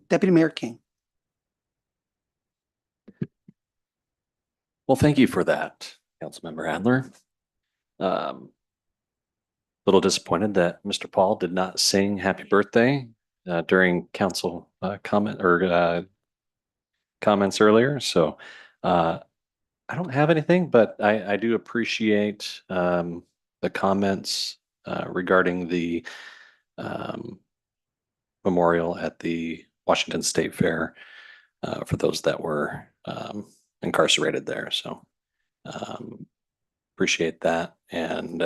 Deputy Mayor King. Well, thank you for that, Councilmember Adler. Little disappointed that Mr. Paul did not sing happy birthday during council comments earlier. So I don't have anything, but I do appreciate the comments regarding the memorial at the Washington State Fair for those that were incarcerated there. So appreciate that, and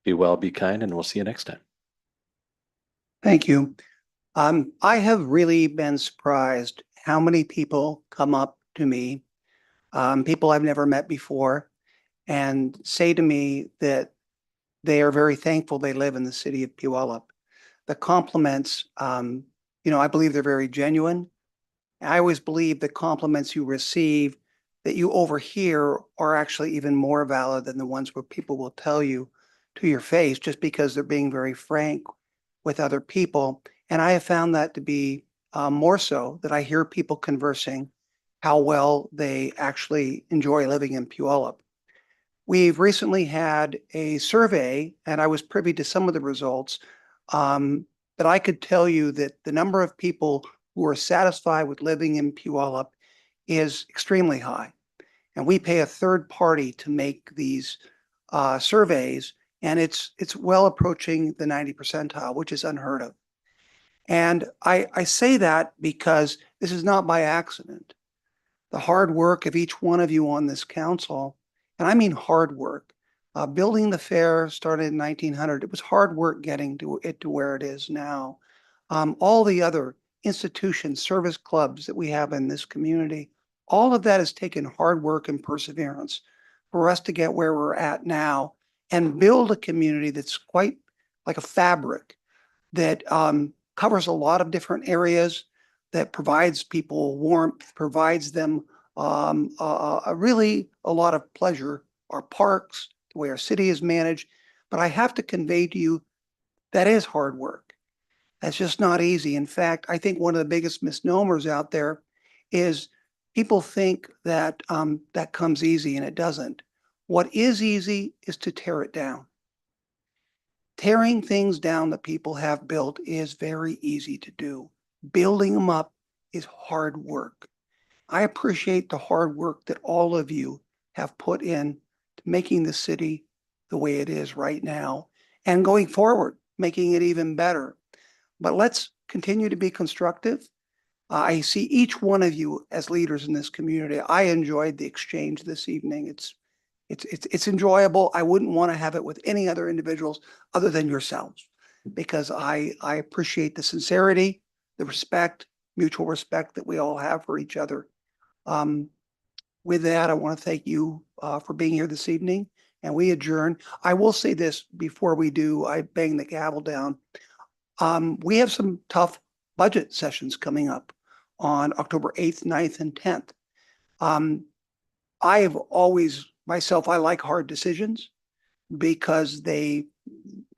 be well, be kind, and we'll see you next time. Thank you. I have really been surprised how many people come up to me, people I've never met before, and say to me that they are very thankful they live in the city of Puyallup. The compliments, I believe they're very genuine. I always believe the compliments you receive that you overhear are actually even more valid than the ones where people will tell you to your face just because they're being very frank with other people. And I have found that to be more so, that I hear people conversing how well they actually enjoy living in Puyallup. We've recently had a survey, and I was privy to some of the results, but I could tell you that the number of people who are satisfied with living in Puyallup is extremely high. And we pay a third party to make these surveys, and it's well approaching the 90 percentile, which is unheard of. And I say that because this is not by accident. The hard work of each one of you on this council, and I mean hard work. Building the fair started in 1900. It was hard work getting it to where it is now. All the other institutions, service clubs that we have in this community, all of that has taken hard work and perseverance for us to get where we're at now and build a community that's quite like a fabric that covers a lot of different areas, that provides people warmth, provides them really a lot of pleasure, our parks, the way our city is managed. But I have to convey to you that is hard work. That's just not easy. In fact, I think one of the biggest misnomers out there is people think that that comes easy, and it doesn't. What is easy is to tear it down. Tearing things down that people have built is very easy to do. Building them up is hard work. I appreciate the hard work that all of you have put in to making the city the way it is right now and going forward, making it even better. But let's continue to be constructive. I see each one of you as leaders in this community. I enjoyed the exchange this evening. It's enjoyable. I wouldn't want to have it with any other individuals other than yourselves, because I appreciate the sincerity, the respect, mutual respect that we all have for each other. With that, I want to thank you for being here this evening, and we adjourn. I will say this before we do, I bang the gavel down. We have some tough budget sessions coming up on October 8th, 9th, and 10th. I have always, myself, I like hard decisions because they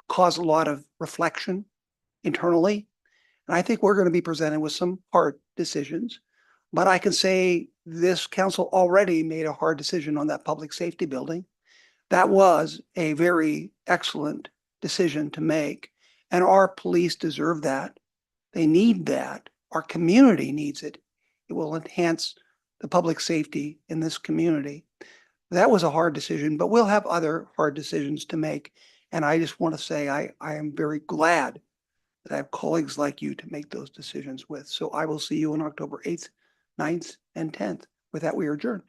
cause a lot of reflection internally. And I think we're going to be presented with some hard decisions. But I can say this council already made a hard decision on that public safety building. That was a very excellent decision to make. And our police deserve that. They need that. Our community needs it. It will enhance the public safety in this community. That was a hard decision, but we'll have other hard decisions to make. And I just want to say I am very glad that I have colleagues like you to make those decisions with. So I will see you on October 8th, 9th, and 10th. With that, we are adjourned.